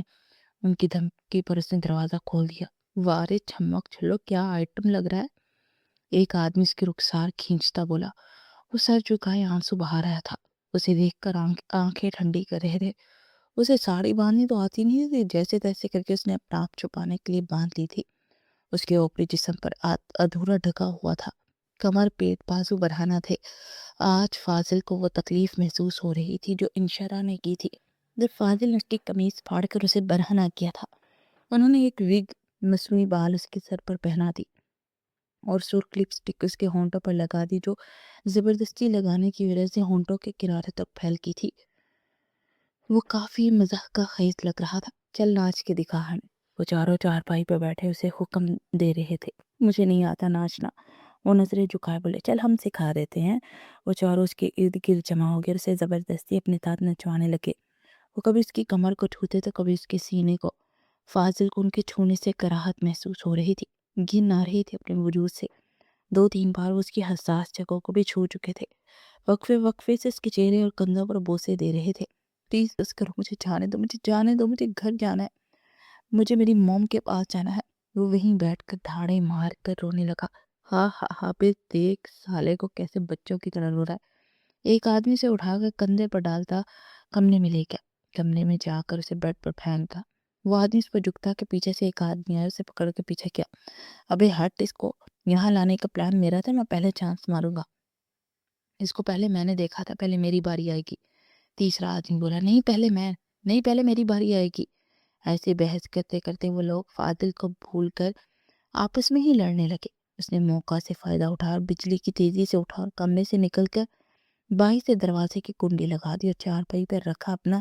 ان کی دھمکی پر اس نے دروازہ کھول دیا۔ وارے چھمک چھلو، کیا آئٹم لگ رہا ہے؟ ایک آدمی اس کی رخسار کھینچتا بولا۔ وہ سر جھکائے آنسو بہا رہا تھا۔ اسے دیکھ کر آنکھیں ٹھنڈی کر رہے تھے۔ اسے ساڑی باندھنی تو آتی نہیں تھی، جیسے تیسے کر کے اس نے اپنا آپ چھپانے کے لیے باندھ لی تھی۔ اس کے اوپری جسم پر ادھورا ڈھکا ہوا تھا، کمر، پیٹ، بازو برہنہ تھے۔ آج فاضل کو وہ تکلیف محسوس ہو رہی تھی جو انشرا نے کی تھی جب فاضل نے اس کی قمیض پھاڑ کر اسے برہنہ کیا تھا۔ انہوں نے ایک وگ مصنوعی بال اس کے سر پر پہنا دی اور سرخ لپسٹک اس کے ہونٹوں پر لگا دی، جو زبردستی لگانے کی وجہ سے ہونٹوں کے کنارے تک پھیل کی تھی۔ وہ کافی مزاح کا خیز لگ رہا تھا۔ چل ناچ کے دکھا ہمیں۔ وہ چاروں چارپائی پہ بیٹھے اسے حکم دے رہے تھے۔ مجھے نہیں آتا ناچنا۔ وہ نظریں جھکائے بولے، چل ہم سکھا دیتے ہیں۔ وہ چاروں اس کے ارد گرد جمع ہو گئے اور اسے زبردستی اپنے ساتھ نچوانے لگے۔ وہ کبھی اس کی کمر کو چھوتے تو کبھی اس کے سینے کو۔ فاضل کو ان کے چھونے سے کراہت محسوس ہو رہی تھی، گھن آ رہی تھی اپنے وجود سے۔ 2-3 بار وہ اس کی حساس جگہوں کو بھی چھو چکے تھے۔ وقفے وقفے سے اس کے چہرے اور کندھوں پر بوسے دے رہے تھے۔ پلیز بس کرو، مجھے جانے دو، مجھے جانے دو، مجھے گھر جانا ہے، مجھے میری موم کے پاس جانا ہے۔ وہ وہیں بیٹھ کر دھاڑے مار کر رونے لگا۔ ہاں ہاں ہاں، بے دیکھ سالے کو کیسے بچوں کی طرح رو رہا ہے۔ ایک آدمی اسے اٹھا کر کندھے پر ڈالتا کمرے میں لے گیا۔ کمرے میں جا کر اسے بیڈ پر پھینکتا۔ وہ آدمی اس پر جھکتا کہ پیچھے سے ایک آدمی آیا، اسے پکڑ کے پیچھے کیا۔ ابے ہٹ، اس کو یہاں لانے کا پلان میرا تھا، میں پہلے چانس ماروں گا، اس کو پہلے میں نے دیکھا تھا، پہلے میری باری آئے گی۔ تیسرا آدمی بولا، نہیں پہلے میری باری آئے گی۔ ایسے بحث کرتے کرتے وہ لوگ فاضل کو بھول کر آپس میں ہی لڑنے لگے۔ اس نے موقع سے فائدہ اٹھا اور بجلی کی تیزی سے اٹھا اور کمرے سے نکل کر باہر سے دروازے کی کنڈی لگا دی اور چارپائی پر رکھا اپنا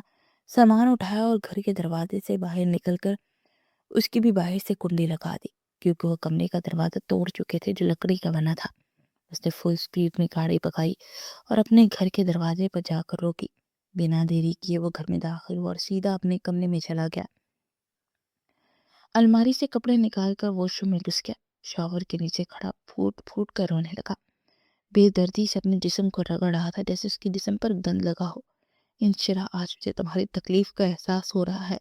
سامان اٹھایا اور گھر کے دروازے سے باہر نکل کر اس کی بھی باہر سے کنڈی لگا دی۔ کیونکہ وہ کمرے کا دروازہ توڑ چکے تھے جو لکڑی کا بنا تھا۔ اس نے فل سپیڈ میں گاڑی پکائی اور اپنے گھر کے دروازے پر جا کر روکی۔ بنا دیری کیے وہ گھر میں داخل ہوا اور سیدھا اپنے کمرے میں چلا گیا۔ الماری سے کپڑے نکال کر واش روم میں گھس گیا۔ شاور کے نیچے کھڑا پھوٹ پھوٹ کر رونے لگا۔ بے دردی سے اپنے جسم کو رگڑ رہا تھا جیسے اس کی جسم پر گند لگا ہو۔ انشرا، آج مجھے تمہاری تکلیف کا احساس ہو رہا ہے۔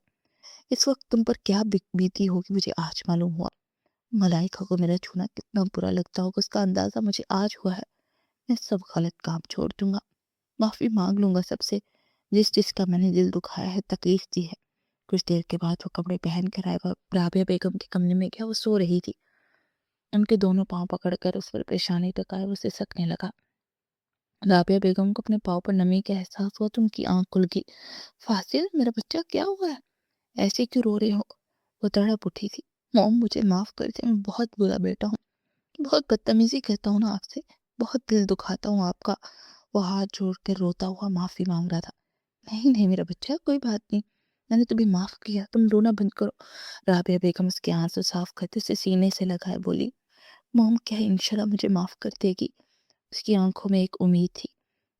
اس وقت تم پر کیا بیتی ہوگی مجھے آج معلوم ہوا۔ ملائکہ کو میرا چھونا کتنا برا لگتا ہوگا اس کا اندازہ مجھے آج ہوا ہے۔ میں سب غلط کام چھوڑ دوں گا، معافی مانگ لوں گا سب سے جس کا میں نے دل دکھایا ہے، تکلیف دی ہے۔ کچھ دیر کے بعد وہ کپڑے پہن کر رابعہ بیگم کے کمرے میں گیا۔ وہ سو رہی تھی۔ ان کے دونوں پاؤں پکڑ کر اس پر پیشانی ٹکائے وہ سسکنے لگا۔ رابعہ بیگم کو اپنے پاؤں پر نمی کا احساس ہوا تو ان کی آنکھ کھل گئی۔ فاضل، میرا بچہ کیا ہوا ہے؟ ایسے کیوں رو رہے ہو؟ وہ تڑپ اٹھی تھی۔ موم، مجھے معاف کر دیں، میں بہت برا بیٹا ہوں، بہت بدتمیزی کرتا ہوں نا آپ سے، بہت دل دکھاتا ہوں آپ کا۔ وہ ہاتھ جوڑ کر روتا ہوا معافی مانگ رہا تھا۔ نہیں نہیں میرا بچہ، کوئی بات نہیں، میں نے تمہیں معاف کیا، تم رونا بند کرو۔ رابعہ بیگم اس کے آنسو صاف کرتے اسے سینے سے لگائے بولی، موم کیا انشاءاللہ مجھے معاف کر دے گی؟ اس کی آنکھوں میں ایک امید تھی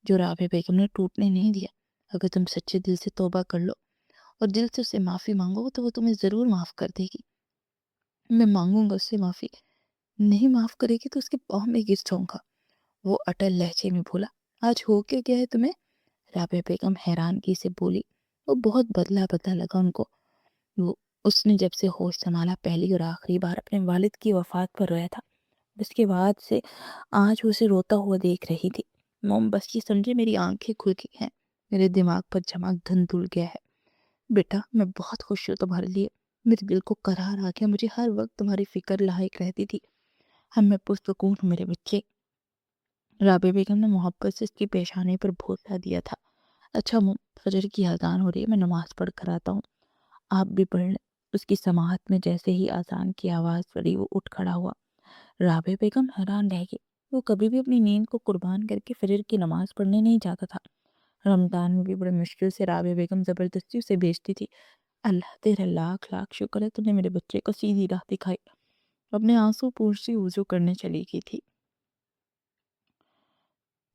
جو رابعہ بیگم نے ٹوٹنے نہیں دیا۔ اگر تم سچے دل سے توبہ کر لو اور دل سے اسے معافی مانگو تو وہ تمہیں ضرور معاف کر دے گی۔ میں مانگوں گا اس سے معافی، نہیں معاف کرے گی تو اس کے پاؤں میں گر جاؤں گا، وہ اٹل لہجے میں بولا۔ آج ہو کے گیا ہے تمہیں؟ رابعہ بیگم حیرانگی سے بولی۔ وہ بہت بدلا بدلا لگا ان کو۔ وہ اس نے جب سے ہوش سنبھالا پہلی اور آخری بار اپنے والد کی وفات پر رویا تھا۔ اس کے بعد سے آج وہ اسے روتا ہوا دیکھ رہی تھی۔ موم بس یہ سمجھے میری آنکھیں کھل گئی ہیں، میرے دماغ پر جمع دھن دھل گیا ہے۔ بیٹا میں بہت خوش ہوں تمہارے لیے، میرے دل کو قرار آ گیا، مجھے ہر وقت تمہاری فکر لاحق رہتی تھی۔ ہم میں پرسکون ہوں میرے بچے۔ رابعہ بیگم نے محبت سے اس کی پیشانی پر بوسہ دیا تھا۔ اچھا موم، فجر کی اذان ہو رہی ہے، میں نماز پڑھ کر آتا ہوں، آپ بھی پڑھ لیں۔ اس کی سماعت میں جیسے ہی اذان کی آواز پڑی وہ اٹھ کھڑا ہوا۔ رابعہ بیگم حیران رہ گئی۔ وہ کبھی بھی اپنی نیند کو قربان کر کے فجر کی نماز پڑھنے نہیں جاتا تھا۔ رمضان میں بھی بڑے مشکل سے رابعہ بیگم زبردستی اسے بھیجتی تھی۔ اللہ تیرا لاکھ لاکھ شکر ہے تو نے میرے بچے کو سیدھی راہ دکھائی۔ اپنے آنسو پوچھتی وضو کرنے چلی گئی تھی۔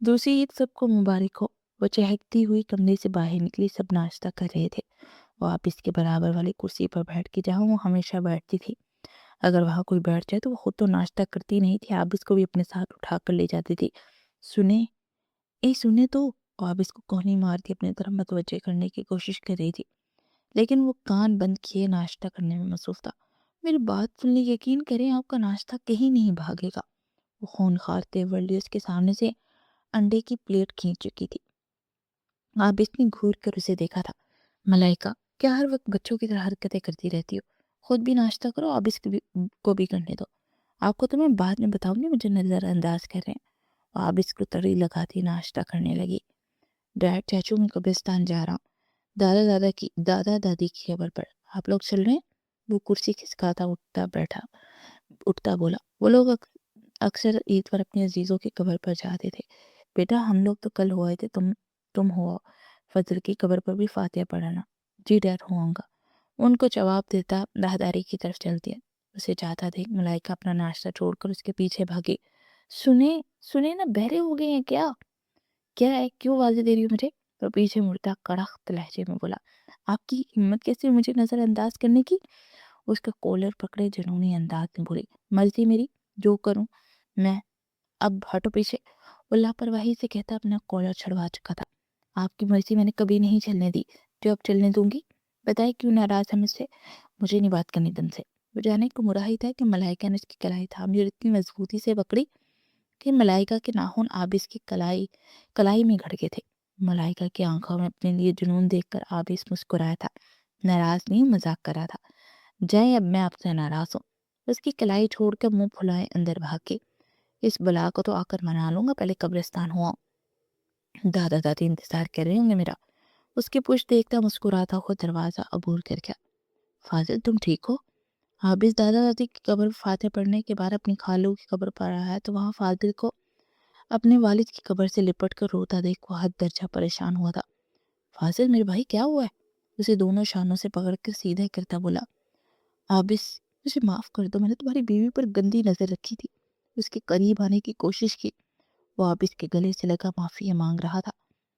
دوسری عید سب کو مبارک ہو۔ وہ چہکتی ہوئی کمرے سے باہر نکلی، سب ناشتہ کر رہے تھے۔ وہ آپس کے برابر والی کرسی پر بیٹھ کے جہاں وہ ہمیشہ بیٹھتی تھی۔ اگر وہاں کوئی بیٹھ جائے تو وہ خود تو ناشتہ کرتی نہیں تھی، آپس کو بھی اپنے ساتھ اٹھا کر لے جاتی تھی۔ سنیں، سنیں تو وہ آپس کو کوہنی مار کے اپنے طرف متوجہ کرنے کی کوشش کر رہی تھی، لیکن وہ کان بند کیے ناشتہ کرنے میں مصروف تھا۔ میری بات سننے یقین کریں، آپ کا ناشتہ کہیں نہیں بھاگے گا۔ وہ خونخوار تیور لیے اس کے سامنے سے انڈے کی پلیٹ کھینچ چکی تھی۔ عابس نے گھور کر اسے دیکھا تھا۔ ملائکہ، کیا ہر وقت بچوں کی طرح حرکتیں کرتی رہتی ہو؟ خود بھی ناشتہ کرو، عابس کو بھی کرنے دو۔ آپ کو تو میں بعد میں بتاؤں گی، مجھے نظر انداز کر رہے ہیں۔ عابس کو تڑی لگاتی ناشتہ کرنے لگی۔ ڈیڈ، چاچو میں قبرستان جا رہا ہوں، دادا دادی کی خبر پر، آپ لوگ چل رہے ہیں؟ وہ کرسی کھسکاتا اٹھتا بولا۔ وہ لوگ اکثر عید پر اپنے عزیزوں کی قبر پر جاتے تھے۔ بیٹا ہم لوگ تو کل ہوئے تھے، تم ہو فضل کی قبر پر بھی فاتحہ پڑھنا۔ جی ڈیڈ، ہوں گا، ان کو جواب دیتا راہداری کی طرف چل دیا۔ اسے جاتا دیکھ ملائکہ اپنا ناشتہ چھوڑ کر اس کے پیچھے بھاگی۔ سنے نا، بہرے ہو گئے ہیں کیا؟ کیا ہے، کیوں آوازیں دے رہی ہو مجھے؟ وہ پیچھے مڑتا کڑک لہجے میں بولا۔ آپ کی ہمت کیسے مجھے نظر انداز کرنے کی؟ اس کا کولر پکڑے جنونی انداز میں بولی۔ مرضی میری، جو کروں میں، اب ہٹو پیچھے۔ وہ لاپرواہی سے کہتا اپنا کولر چھڑوا چکا تھا۔ آپ کی مرضی میں نے کبھی نہیں چلنے دی، جو اب چلنے دوں گی؟ بتائے کیوں ناراض ہے مجھ سے؟ مجھے نہیں بات کرنی تم سے۔ وہ جانے کو مرا ہی تھا کہ ملائکہ نے اس کی کلائی تھامی اور اتنی مضبوطی سے پکڑی کہ ملائکہ کے ناخن عابس کی کلائی میں گھڑ گئے تھے۔ ملائکہ کی آنکھوں میں اپنے لیے جنون دیکھ کر عابس مسکرایا تھا۔ ناراض نہیں، مذاق کر رہا تھا۔ جائیں، اب میں آپ سے ناراض ہوں۔ اس کی کلائی چھوڑ کر منہ پھلائے اندر بھاگ کے۔ اس بلا کو تو آ کر منا لوں گا، پہلے قبرستان ہوا۔ دادا دادی انتظار کر رہے ہوں گے میرا۔ اس کی پشت دیکھتا مسکراتا ہوا دروازہ عبور کر گیا۔ فاضل، تم ٹھیک ہو؟ عابس دادا دادی کی قبر فاتح پڑھنے کے بعد اپنی خالو کی قبر پر آیا ہے تو وہاں فاضل کو اپنے والد کی قبر سے لپٹ کر روتا دیکھ وہ حد درجہ پریشان ہوا تھا۔ فاضل، میرے بھائی کیا ہوا ہے؟ اسے دونوں شانوں سے پکڑ کر سیدھے کرتا بولا۔ عابس مجھے معاف کر دو، میں نے تمہاری بیوی پر گندی نظر رکھی تھی، اس کے قریب آنے کی کوشش کی۔ وہ عابس کے گلے سے لگا معافی مانگ رہا تھا۔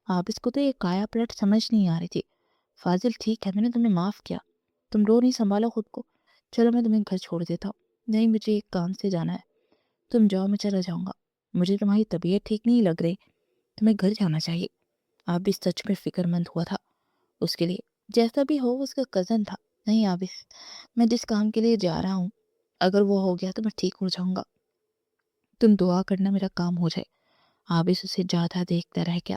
عابس کو تو یہ کایا پلٹ سمجھ نہیں آ رہی تھی۔ فاضل ٹھیک ہے، میں نے تمہیں معاف کیا، تم رو نہیں، سنبھالو خود کو، چلو میں تمہیں گھر چھوڑ دیتا ہوں۔ نہیں، مجھے ایک کام سے جانا ہے، تم جاؤ، میں چلا جاؤں گا، مجھے تمہاری طبیعت ٹھیک نہیں لگ رہی، تمہیں گھر جانا چاہیے۔ عابس سچ میں فکر مند ہوا تھا اس کے لیے، جیسا بھی ہو اس کا کزن تھا۔ نہیں عابس، میں جس کام کے لیے جا رہا ہوں اگر وہ ہو گیا تو میں ٹھیک ہو جاؤں گا، تم دعا کرنا میرا کام ہو جائے۔ عابس اسے جاتا دیکھتا رہ گیا۔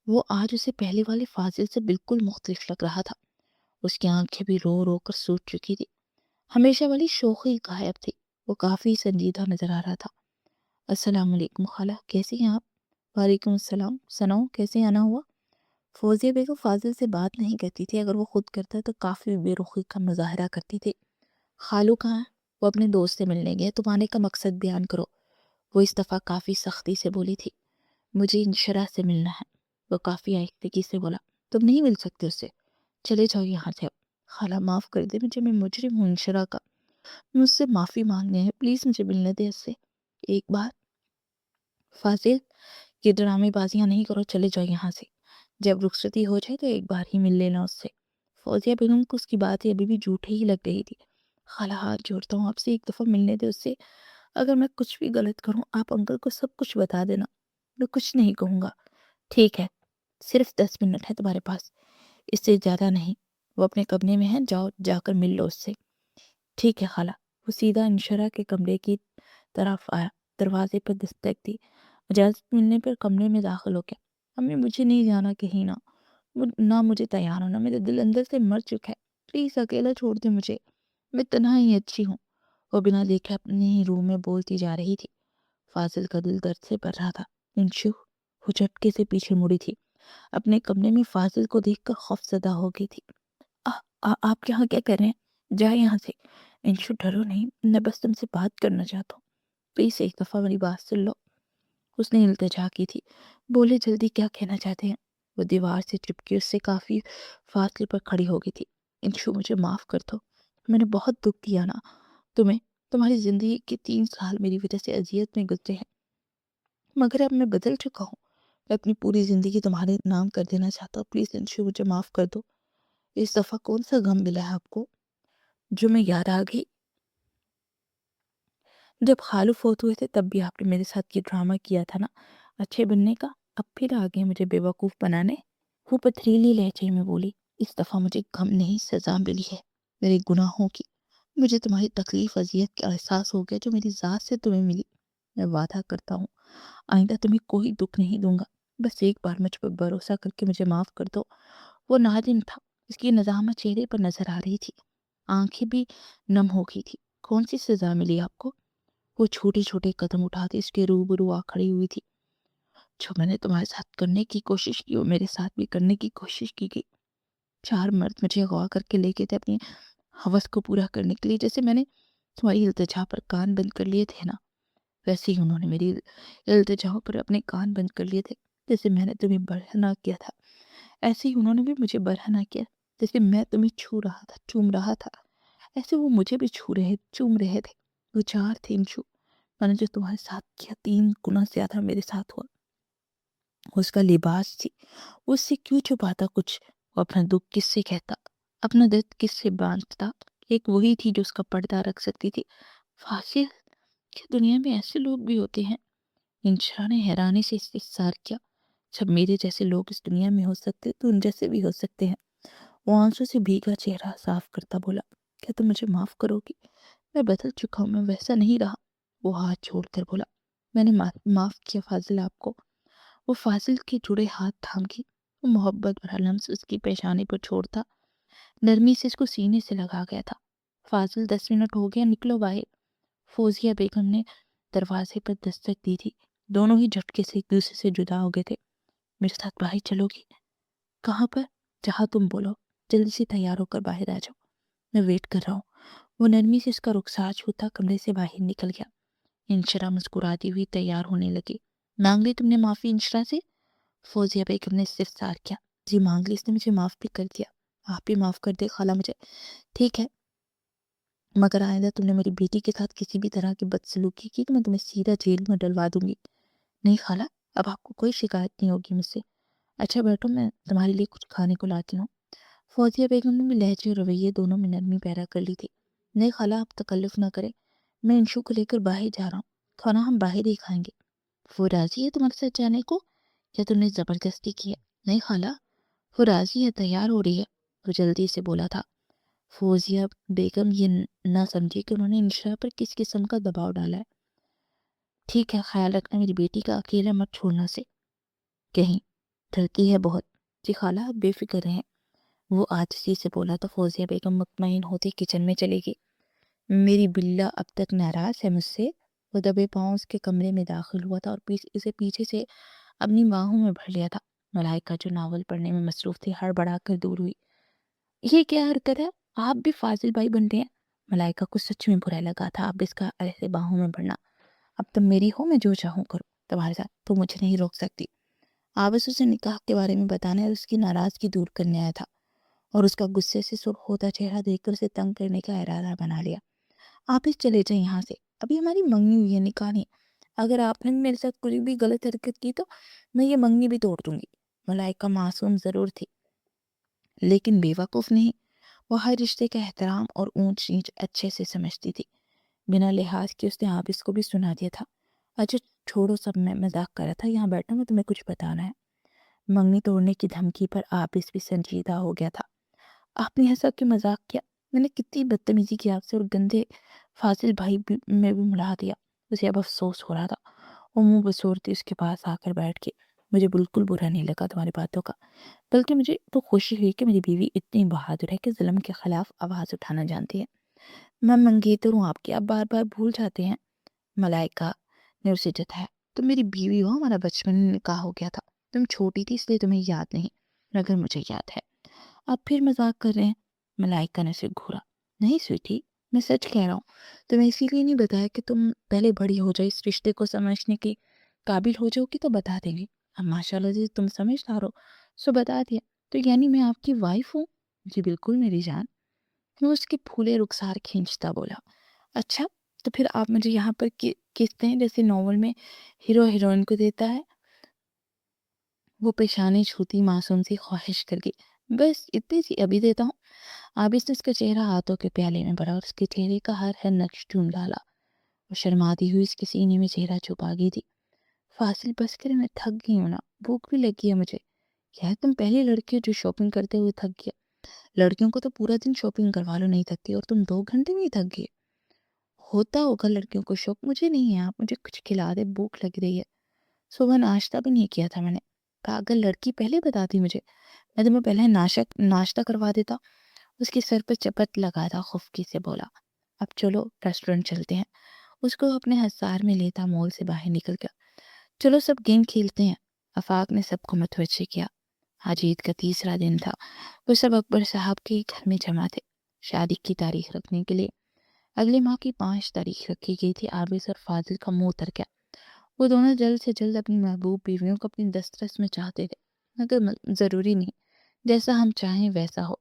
وہ آج اسے پہلے والے فاضل سے بالکل مختلف لگ رہا تھا۔ اس کی آنکھیں بھی رو رو کر سوج چکی تھی، ہمیشہ والی شوخی غائب تھی۔ وہ کافی سنجیدہ نظر آ رہا تھا۔ السلام علیکم خالہ، کیسی ہیں آپ؟ وعلیکم السلام، سناؤ کیسے آنا ہوا؟ فوزیہ بیگم فاضل سے بات نہیں کرتی تھی، اگر وہ خود کرتا تو کافی بے رخی کا مظاہرہ کرتی تھی۔ خالو کہاں ہے؟ وہ اپنے دوست سے ملنے گئے، تم آنے کا مقصد بیان کرو۔ وہ اس دفعہ کافی سختی سے بولی تھی۔ مجھے انشرا سے ملنا ہے، وہ کافی آہستگی سے بولا۔ تم نہیں مل سکتے اس سے، چلے جاؤ یہاں سے اب۔ خالہ معاف کر دے مجھے، میں مجرم ہوں انشرا کا، مجھ سے معافی مانگنے ہیں، پلیز مجھے ملنے دے اس سے ایک بار۔ فاضل، یہ ڈرامے بازیاں نہیں کرو، چلے جاؤ یہاں سے، جب رخصتی ہو جائے تو ایک بار ہی مل لینا اس سے۔ فوزیہ بیگم کو اس کی باتیں ابھی بھی جھوٹی ہی لگ رہی تھی۔ خالہ ہاتھ جوڑتا ہوں آپ سے، ایک دفعہ ملنے دے اس سے، اگر میں کچھ بھی غلط کروں آپ انکل کو سب کچھ بتا دینا، میں کچھ نہیں کہوں گا۔ ٹھیک ہے، صرف 10 منٹ ہے تمہارے پاس، اس سے زیادہ نہیں۔ وہ اپنے کمرے میں ہے، جاؤ جا کر مل لو اس سے۔ ٹھیک ہے خالہ۔ وہ سیدھا انشرا کے کمرے کی طرف آیا، دروازے پر دستک دی، اجازت ملنے پر کمرے میں داخل ہو گیا۔ امی مجھے نہیں جانا کہیں، نہ مجھے تیار ہونا، میرا دل اندر سے مر چکا ہے، پلیز اکیلا چھوڑ دے مجھے، میں تنہائی اچھی ہوں۔ وہ بنا دیکھے اپنے ہی روم میں بولتی جا رہی تھی۔ فاضل کا دل درد سے بھر رہا تھا۔ انشو، وہ جھٹکے سے پیچھے مڑی تھی، اپنے کمرے میں فاضل کو دیکھ کر خوف زدہ ہو گئی تھی۔ آپ یہاں کیا کر رہے ہیں؟ جائے یہاں سے۔ انشو ڈرو نہیں، میں بس تم سے بات کرنا چاہتا ہوں، پلیز ایک دفعہ میری بات سن لو۔ اس نے التجا کی تھی۔ بولے جلدی کیا کہنا چاہتے ہیں؟ وہ دیوار سے چپکی اس سے کافی فاصلے پر کھڑی ہو گئی تھی۔ انشو مجھے معاف کر دو، میں نے بہت دکھ دیا نا تمہیں، تمہاری زندگی کے 3 سال میری وجہ سے اذیت میں گزرے ہیں، مگر اب میں بدل چکا ہوں، میں اپنی پوری زندگی تمہارے نام کر دینا چاہتا ہوں، پلیز انشو مجھے معاف کر دو۔ اس دفعہ کون سا غم ملا ہے آپ کو جو میں یاد آ گئی؟ جب خالو فوت ہوئے تھے تب بھی آپ نے میرے ساتھ یہ ڈرامہ کیا تھا نا، اچھے بننے کا، اب پھر آگے مجھے بیوقوف بنانے۔ وہ پتھریلی لہجے میں بولی۔ اس دفعہ مجھے غم نہیں، سزا ملی ہے میرے گناہوں کی، مجھے تمہاری تکلیف اذیت کا احساس ہو گیا جو میری ذات سے تمہیں ملی۔ میں وعدہ کرتا ہوں آئندہ تمہیں کوئی دکھ نہیں دوں گا، بس ایک بار مجھ پر بھروسہ کر کے مجھے معاف کر دو۔ وہ نادم تھا، اس کی ندامت چہرے پر نظر آ رہی تھی، آنکھیں بھی نم ہو گئی تھی۔ کون سی سزا ملی آپ کو؟ وہ چھوٹے چھوٹے قدم اٹھاتی اس کے روبرو آ کھڑی ہوئی تھی۔ جو میں نے تمہارے ساتھ کرنے کی کوشش کی وہ میرے ساتھ بھی کرنے کی کوشش کی گئی۔ 4 مرد مجھے اغوا کر کے لے گئے تھے اپنی ہوس کو پورا کرنے کے لیے، جیسے میں نے تمہاری التجا پر کان بند کر لیے تھے نا، ویسے ہی انہوں نے میری التجاؤں پر اپنے کان بند کر لیے تھے۔ جیسے میں نے تمہیں برہنہ کیا تھا ایسے ہی انہوں نے بھی مجھے برہنہ کیا، جیسے میں تمہیں چھو رہا تھا، چوم رہا تھا، ایسے وہ مجھے بھی چھو رہے، چوم رہے تھے۔ وہ 4 تھے انشو، میں نے جو تمہارے ساتھ کیا 3 گنا زیادہ میرے ساتھ ہوا۔ اس کا لباس تھی، وہ اس سے کیوں چھپاتا کچھ، وہ اپنا دکھ کس سے کہتا، اپنا درد کس سے بانٹتا؟ ایک وہی تھی جو اس کا پردہ رکھ سکتی تھی۔ فاصل، کیا دنیا میں ایسے لوگ بھی ہوتے ہیں؟ انشا نے حیرانی سے استفسار کیا۔ جب میرے جیسے لوگ اس دنیا میں ہو سکتے تو ان جیسے بھی ہو سکتے ہیں۔ وہ آنسوں سے بھیگا چہرہ صاف کرتا بولا، کیا تم مجھے معاف کرو گی؟ میں بدل چکا ہوں، میں ویسا نہیں رہا۔ وہ ہاتھ چھوڑ کر بولا، میں نے معاف کیا فاضل آپ کو۔ وہ فاضل کے جڑے ہاتھ تھام کی، وہ محبت بھرا لمس اس کی پیشانی پر چھوڑتا نرمی سے اس کو سینے سے لگا گیا تھا۔ فاضل 10 منٹ ہو گیا، نکلو باہر۔ فوزیہ بیگم نے دروازے پر دستک دی تھی۔ دونوں ہی جھٹکے سے ایک دوسرے سے جدا ہو گئے تھے۔ میرے ساتھ باہر چلو گی؟ کہاں پر؟ جہاں تم بولو، جلدی سے تیار ہو کر باہر آ جاؤ، میں ویٹ کر رہا ہوں۔ وہ نرمی سے اس کا رخسار چھوتا کمرے سے باہر نکل گیا۔ انشرا مسکراتی ہوئی تیار ہونے لگی۔ مانگ لی تم نے معافی انشرا سے؟ فوزیہ بیگم نے استفسار کیا۔ جی مانگ لی، اس نے مجھے معاف بھی کر دیا، آپ بھی معاف کر دے خالہ مجھے۔ ٹھیک ہے، مگر آئندہ تم نے میری بیٹی کے ساتھ کسی بھی طرح کی بدسلوکی کی تو میں تمہیں سیدھا جیل میں ڈلوا دوں گی۔ نہیں خالہ، اب آپ کو کوئی شکایت نہیں ہوگی مجھ سے۔ اچھا بیٹھو، میں تمہارے لیے کچھ کھانے کو لاتی ہوں۔ فوزیہ بیگم نے بھی لہجے اور رویے دونوں میں نرمی پیدا کر لی تھی۔ نہیں خالہ، آپ تکلف نہ کریں، میں انشو کو لے کر باہر جا رہا ہوں، کھانا ہم باہر ہی کھائیں گے۔ وہ راضی ہے تمہارے ساتھ جانے کو یا تم نے زبردستی کی ہے؟ نہیں خالہ، وہ راضی ہے، تیار ہو رہی ہے، وہ جلدی سے بولا تھا۔ فوزیہ بیگم یہ نہ سمجھی کہ انہوں نے انشا پر کس قسم کا دباؤ ڈالا ہے۔ ٹھیک ہے، خیال رکھنا میری بیٹی کا، اکیلا مت چھوڑنا سے کہیں، ڈرتی ہے بہت۔ جی خالہ، آپ بے فکر رہیں، وہ عاجزی سے بولا تو فوزیہ بیگم مطمئن ہوتی کچن میں چلے گی۔ میری بلا اب تک ناراض ہے مجھ سے؟ وہ دبے پاؤں اس کے کمرے میں داخل ہوا تھا اور اسے پیچھے سے اپنی باہوں میں بھر لیا تھا۔ ملائکہ جو ناول پڑھنے میں مصروف تھی ہڑبڑا کر دور ہوئی۔ یہ کیا حرکت ہے؟ آپ بھی فاضل بھائی بن رہے ہیں۔ ملائکہ کو سچ میں برا لگا تھا اب اس کا ایسے باہوں میں بڑھنا۔ اب تم میری ہو، میں جو چاہوں کروں تمہارے ساتھ، تو مجھے نہیں روک سکتی۔ آپ بس اسے نکاح کے بارے میں بتانے اور اس کی ناراضگی دور کرنے آیا تھا، اور اس کا غصے سے سرخ ہوتا چہرہ دیکھ کر اسے تنگ کرنے کا ارادہ بنا لیا۔ آپ اس چلے جائیں یہاں سے، ابھی ہماری منگنی ہوئی ہے، نکاح نہیں۔ اگر آپ نے میرے ساتھ کوئی بھی غلط حرکت کی تو میں یہ منگنی بھی توڑ دوں گی۔ ملائکہ معصوم ضرور تھی لیکن بے وقوف نہیں۔ وہ ہر رشتے کا احترام اور اونچ نیچ اچھے سے سمجھتی تھی۔ بنا لحاظ کے اس نے عابس کو بھی سنا دیا تھا۔ اچھا چھوڑو سب، میں مذاق کر رہا تھا، یہاں بیٹھو، میں تمہیں کچھ بتانا ہے۔ منگنی توڑنے کی دھمکی پر عابس بھی سنجیدہ ہو گیا تھا۔ آپ نے ایسا کیوں مذاق کیا؟ میں نے کتنی بدتمیزی کی آپ سے، اور گندے فاضل بھائی میں بھی ملا دیا۔ اسے اب افسوس ہو رہا تھا۔ وہ منہ بسورتی اس کے پاس آ کر بیٹھ کے، مجھے بالکل برا نہیں لگا تمہاری باتوں کا، بلکہ مجھے تو خوشی ہوئی کہ میری بیوی اتنی بہادر ہے کہ ظلم کے خلاف آواز اٹھانا جانتی ہے۔ میں منگیتر ہوں آپ کی، آپ بار بار بھول جاتے ہیں۔ ملائکہ نے اسے جتایا، تم میری بیوی ہو، ہمارا بچپن میں نکاح ہو گیا تھا، تم چھوٹی تھی اس لیے تمہیں یاد نہیں، مگر مجھے یاد ہے۔ آپ پھر مذاق کر رہے ہیں۔ ملائکہ نے اسے گھورا۔ نہیں سویٹی، میں سچ کہہ رہا ہوں، تمہیں اسی لیے نہیں بتایا کہ تم پہلے بڑی ہو جائے، اس رشتے کو سمجھنے کی قابل ہو جاؤ گی تو بتا دیں گے۔ اب ماشاء اللہ جی تم سمجھدار ہو، سو بتا دیا۔ تو یعنی میں آپ کی وائف ہوں؟ جی بالکل میری جان، وہ اس کے پھولے رخسار کھینچتا بولا۔ اچھا تو پھر آپ مجھے یہاں پر کس ہیں جیسے ناول میں ہیرو ہیروئن کو دیتا ہے؟ وہ پیشانی چھوتی معصوم سی خواہش کر گئی۔ بس اتنی سی، ابھی دیتا ہوں۔ عابس نے اس کا چہرہ ہاتھوں کے پیالے میں بڑھا اور اس کے چہرے کا ہر نقش ڈھونڈ ڈالا۔ وہ شرماتی ہوئی اس کے سینے میں چہرہ چھپا گئی تھی۔ فاصل بس کرے، میں تھک گئی ہوں نا، بھوک بھی لگی ہے مجھے۔ کیا تم پہلی لڑکی ہو جو شاپنگ کرتے ہوئے تھک گیا؟ لڑکیوں کو تو پورا دن شاپنگ کروا لو نہیں تھکتی، اور تم 2 گھنٹے میں ہی تھک گئے۔ ہوتا ہوگا لڑکیوں کو شوق، مجھے نہیں ہے، آپ مجھے کچھ کھلا دے، بھوک لگ رہی ہے۔ صبح ناشتہ بھی نہیں کیا تھا میں نے۔ کہا اگر لڑکی پہلے بتاتی مجھے، میں تمہیں پہلے ناشتہ کروا دیتا۔ اس کے سر پر چپت لگا تھا، خفکی سے بولا اب چلو ریسٹورنٹ چلتے ہیں۔ اس کو اپنے حصار میں لیتا مول سے باہر نکل گیا۔ چلو سب گیم کھیلتے ہیں۔ آفاق نے سب کو متوجہ کیا۔ آج عید کا تیسرا دن تھا۔ وہ سب اکبر صاحب کے گھر میں جمع تھے شادی کی تاریخ رکھنے کے لیے۔ اگلے ماہ کی 5 تاریخ رکھی گئی تھی۔ عابس اور فاضل کا منہ اتر گیا۔ وہ دونوں جلد سے جلد اپنی محبوب بیویوں کو اپنی دسترس میں چاہتے تھے، مگر ضروری نہیں جیسا ہم چاہیں ویسا ہو۔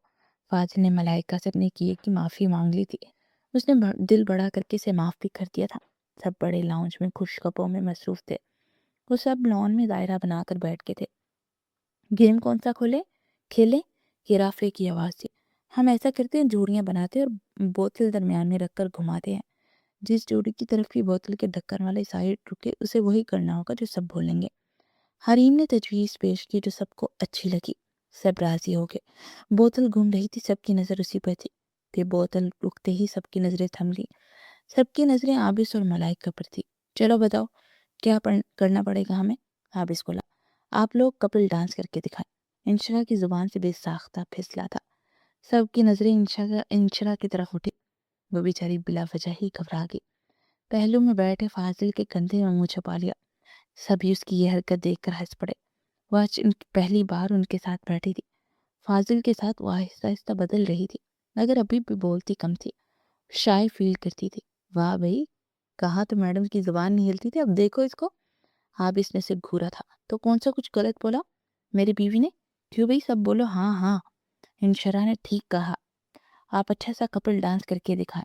فاضل نے ملائکہ سے اپنے کیے کی معافی مانگ لی تھی۔ اس نے دل بڑا کر کے اسے معاف بھی کر دیا تھا۔ سب بڑے لاؤنج میں خوش خبروں میں مصروف تھے۔ وہ سب لان میں دائرہ بنا کر بیٹھ کے تھے۔ گیم کون سا کھیلیں؟ ہیرافے کی آواز تھی۔ ہم ایسا کرتے ہیں، جوڑیاں بناتے ہیں اور بوتل درمیان میں رکھ کر گھماتے ہیں۔ جس جوڑی کی طرف کی بوتل کے ڈھکن والے سائڈ رکے اسے وہی کرنا ہوگا جو سب بولیں گے۔ حریم نے تجویز پیش کی جو سب کو اچھی لگی۔ سب راضی ہو گئے۔ بوتل گھوم رہی تھی، سب کی نظر اسی پر تھی۔ پھر بوتل رکتے ہی سب کی نظریں تھم لی۔ سب کی نظریں عابس اور ملائکہ پر تھی۔ چلو بتاؤ کیا کرنا پڑے گا ہمیں؟ عابس بولا آپ لوگ کپل ڈانس کر کے دکھائیں۔ انشرا کی زبان سے بے ساختہ پھسلا تھا۔ سب کی نظریں انشرا کی طرف اٹھی۔ وہ بیچاری بلا وجہ ہی گھبرا گئی۔ پہلو میں بیٹھے فاضل کے کندھے میں منہ چھپا لیا۔ سبھی اس کی یہ حرکت دیکھ کر ہنس پڑے۔ وہ آج پہلی بار ان کے ساتھ بیٹھی تھی۔ فاضل کے ساتھ وہ آہستہ آہستہ بدل رہی تھی، مگر ابھی بھی بولتی کم تھی، شائع فیل کرتی تھی۔ واہ بھئی، کہا تو میڈم کی زبان نہیں ہلتی تھی، اب دیکھو اس کو۔ عابس نے اسے گھورا تھا تو کون سا کچھ غلط بولا؟ میری بیوی نے؟ کیوں بھئی، سب بولو ہاں ہاں۔ انشرا نے ٹھیک کہا، آپ اچھا سا کپل ڈانس کر کے دکھائیں۔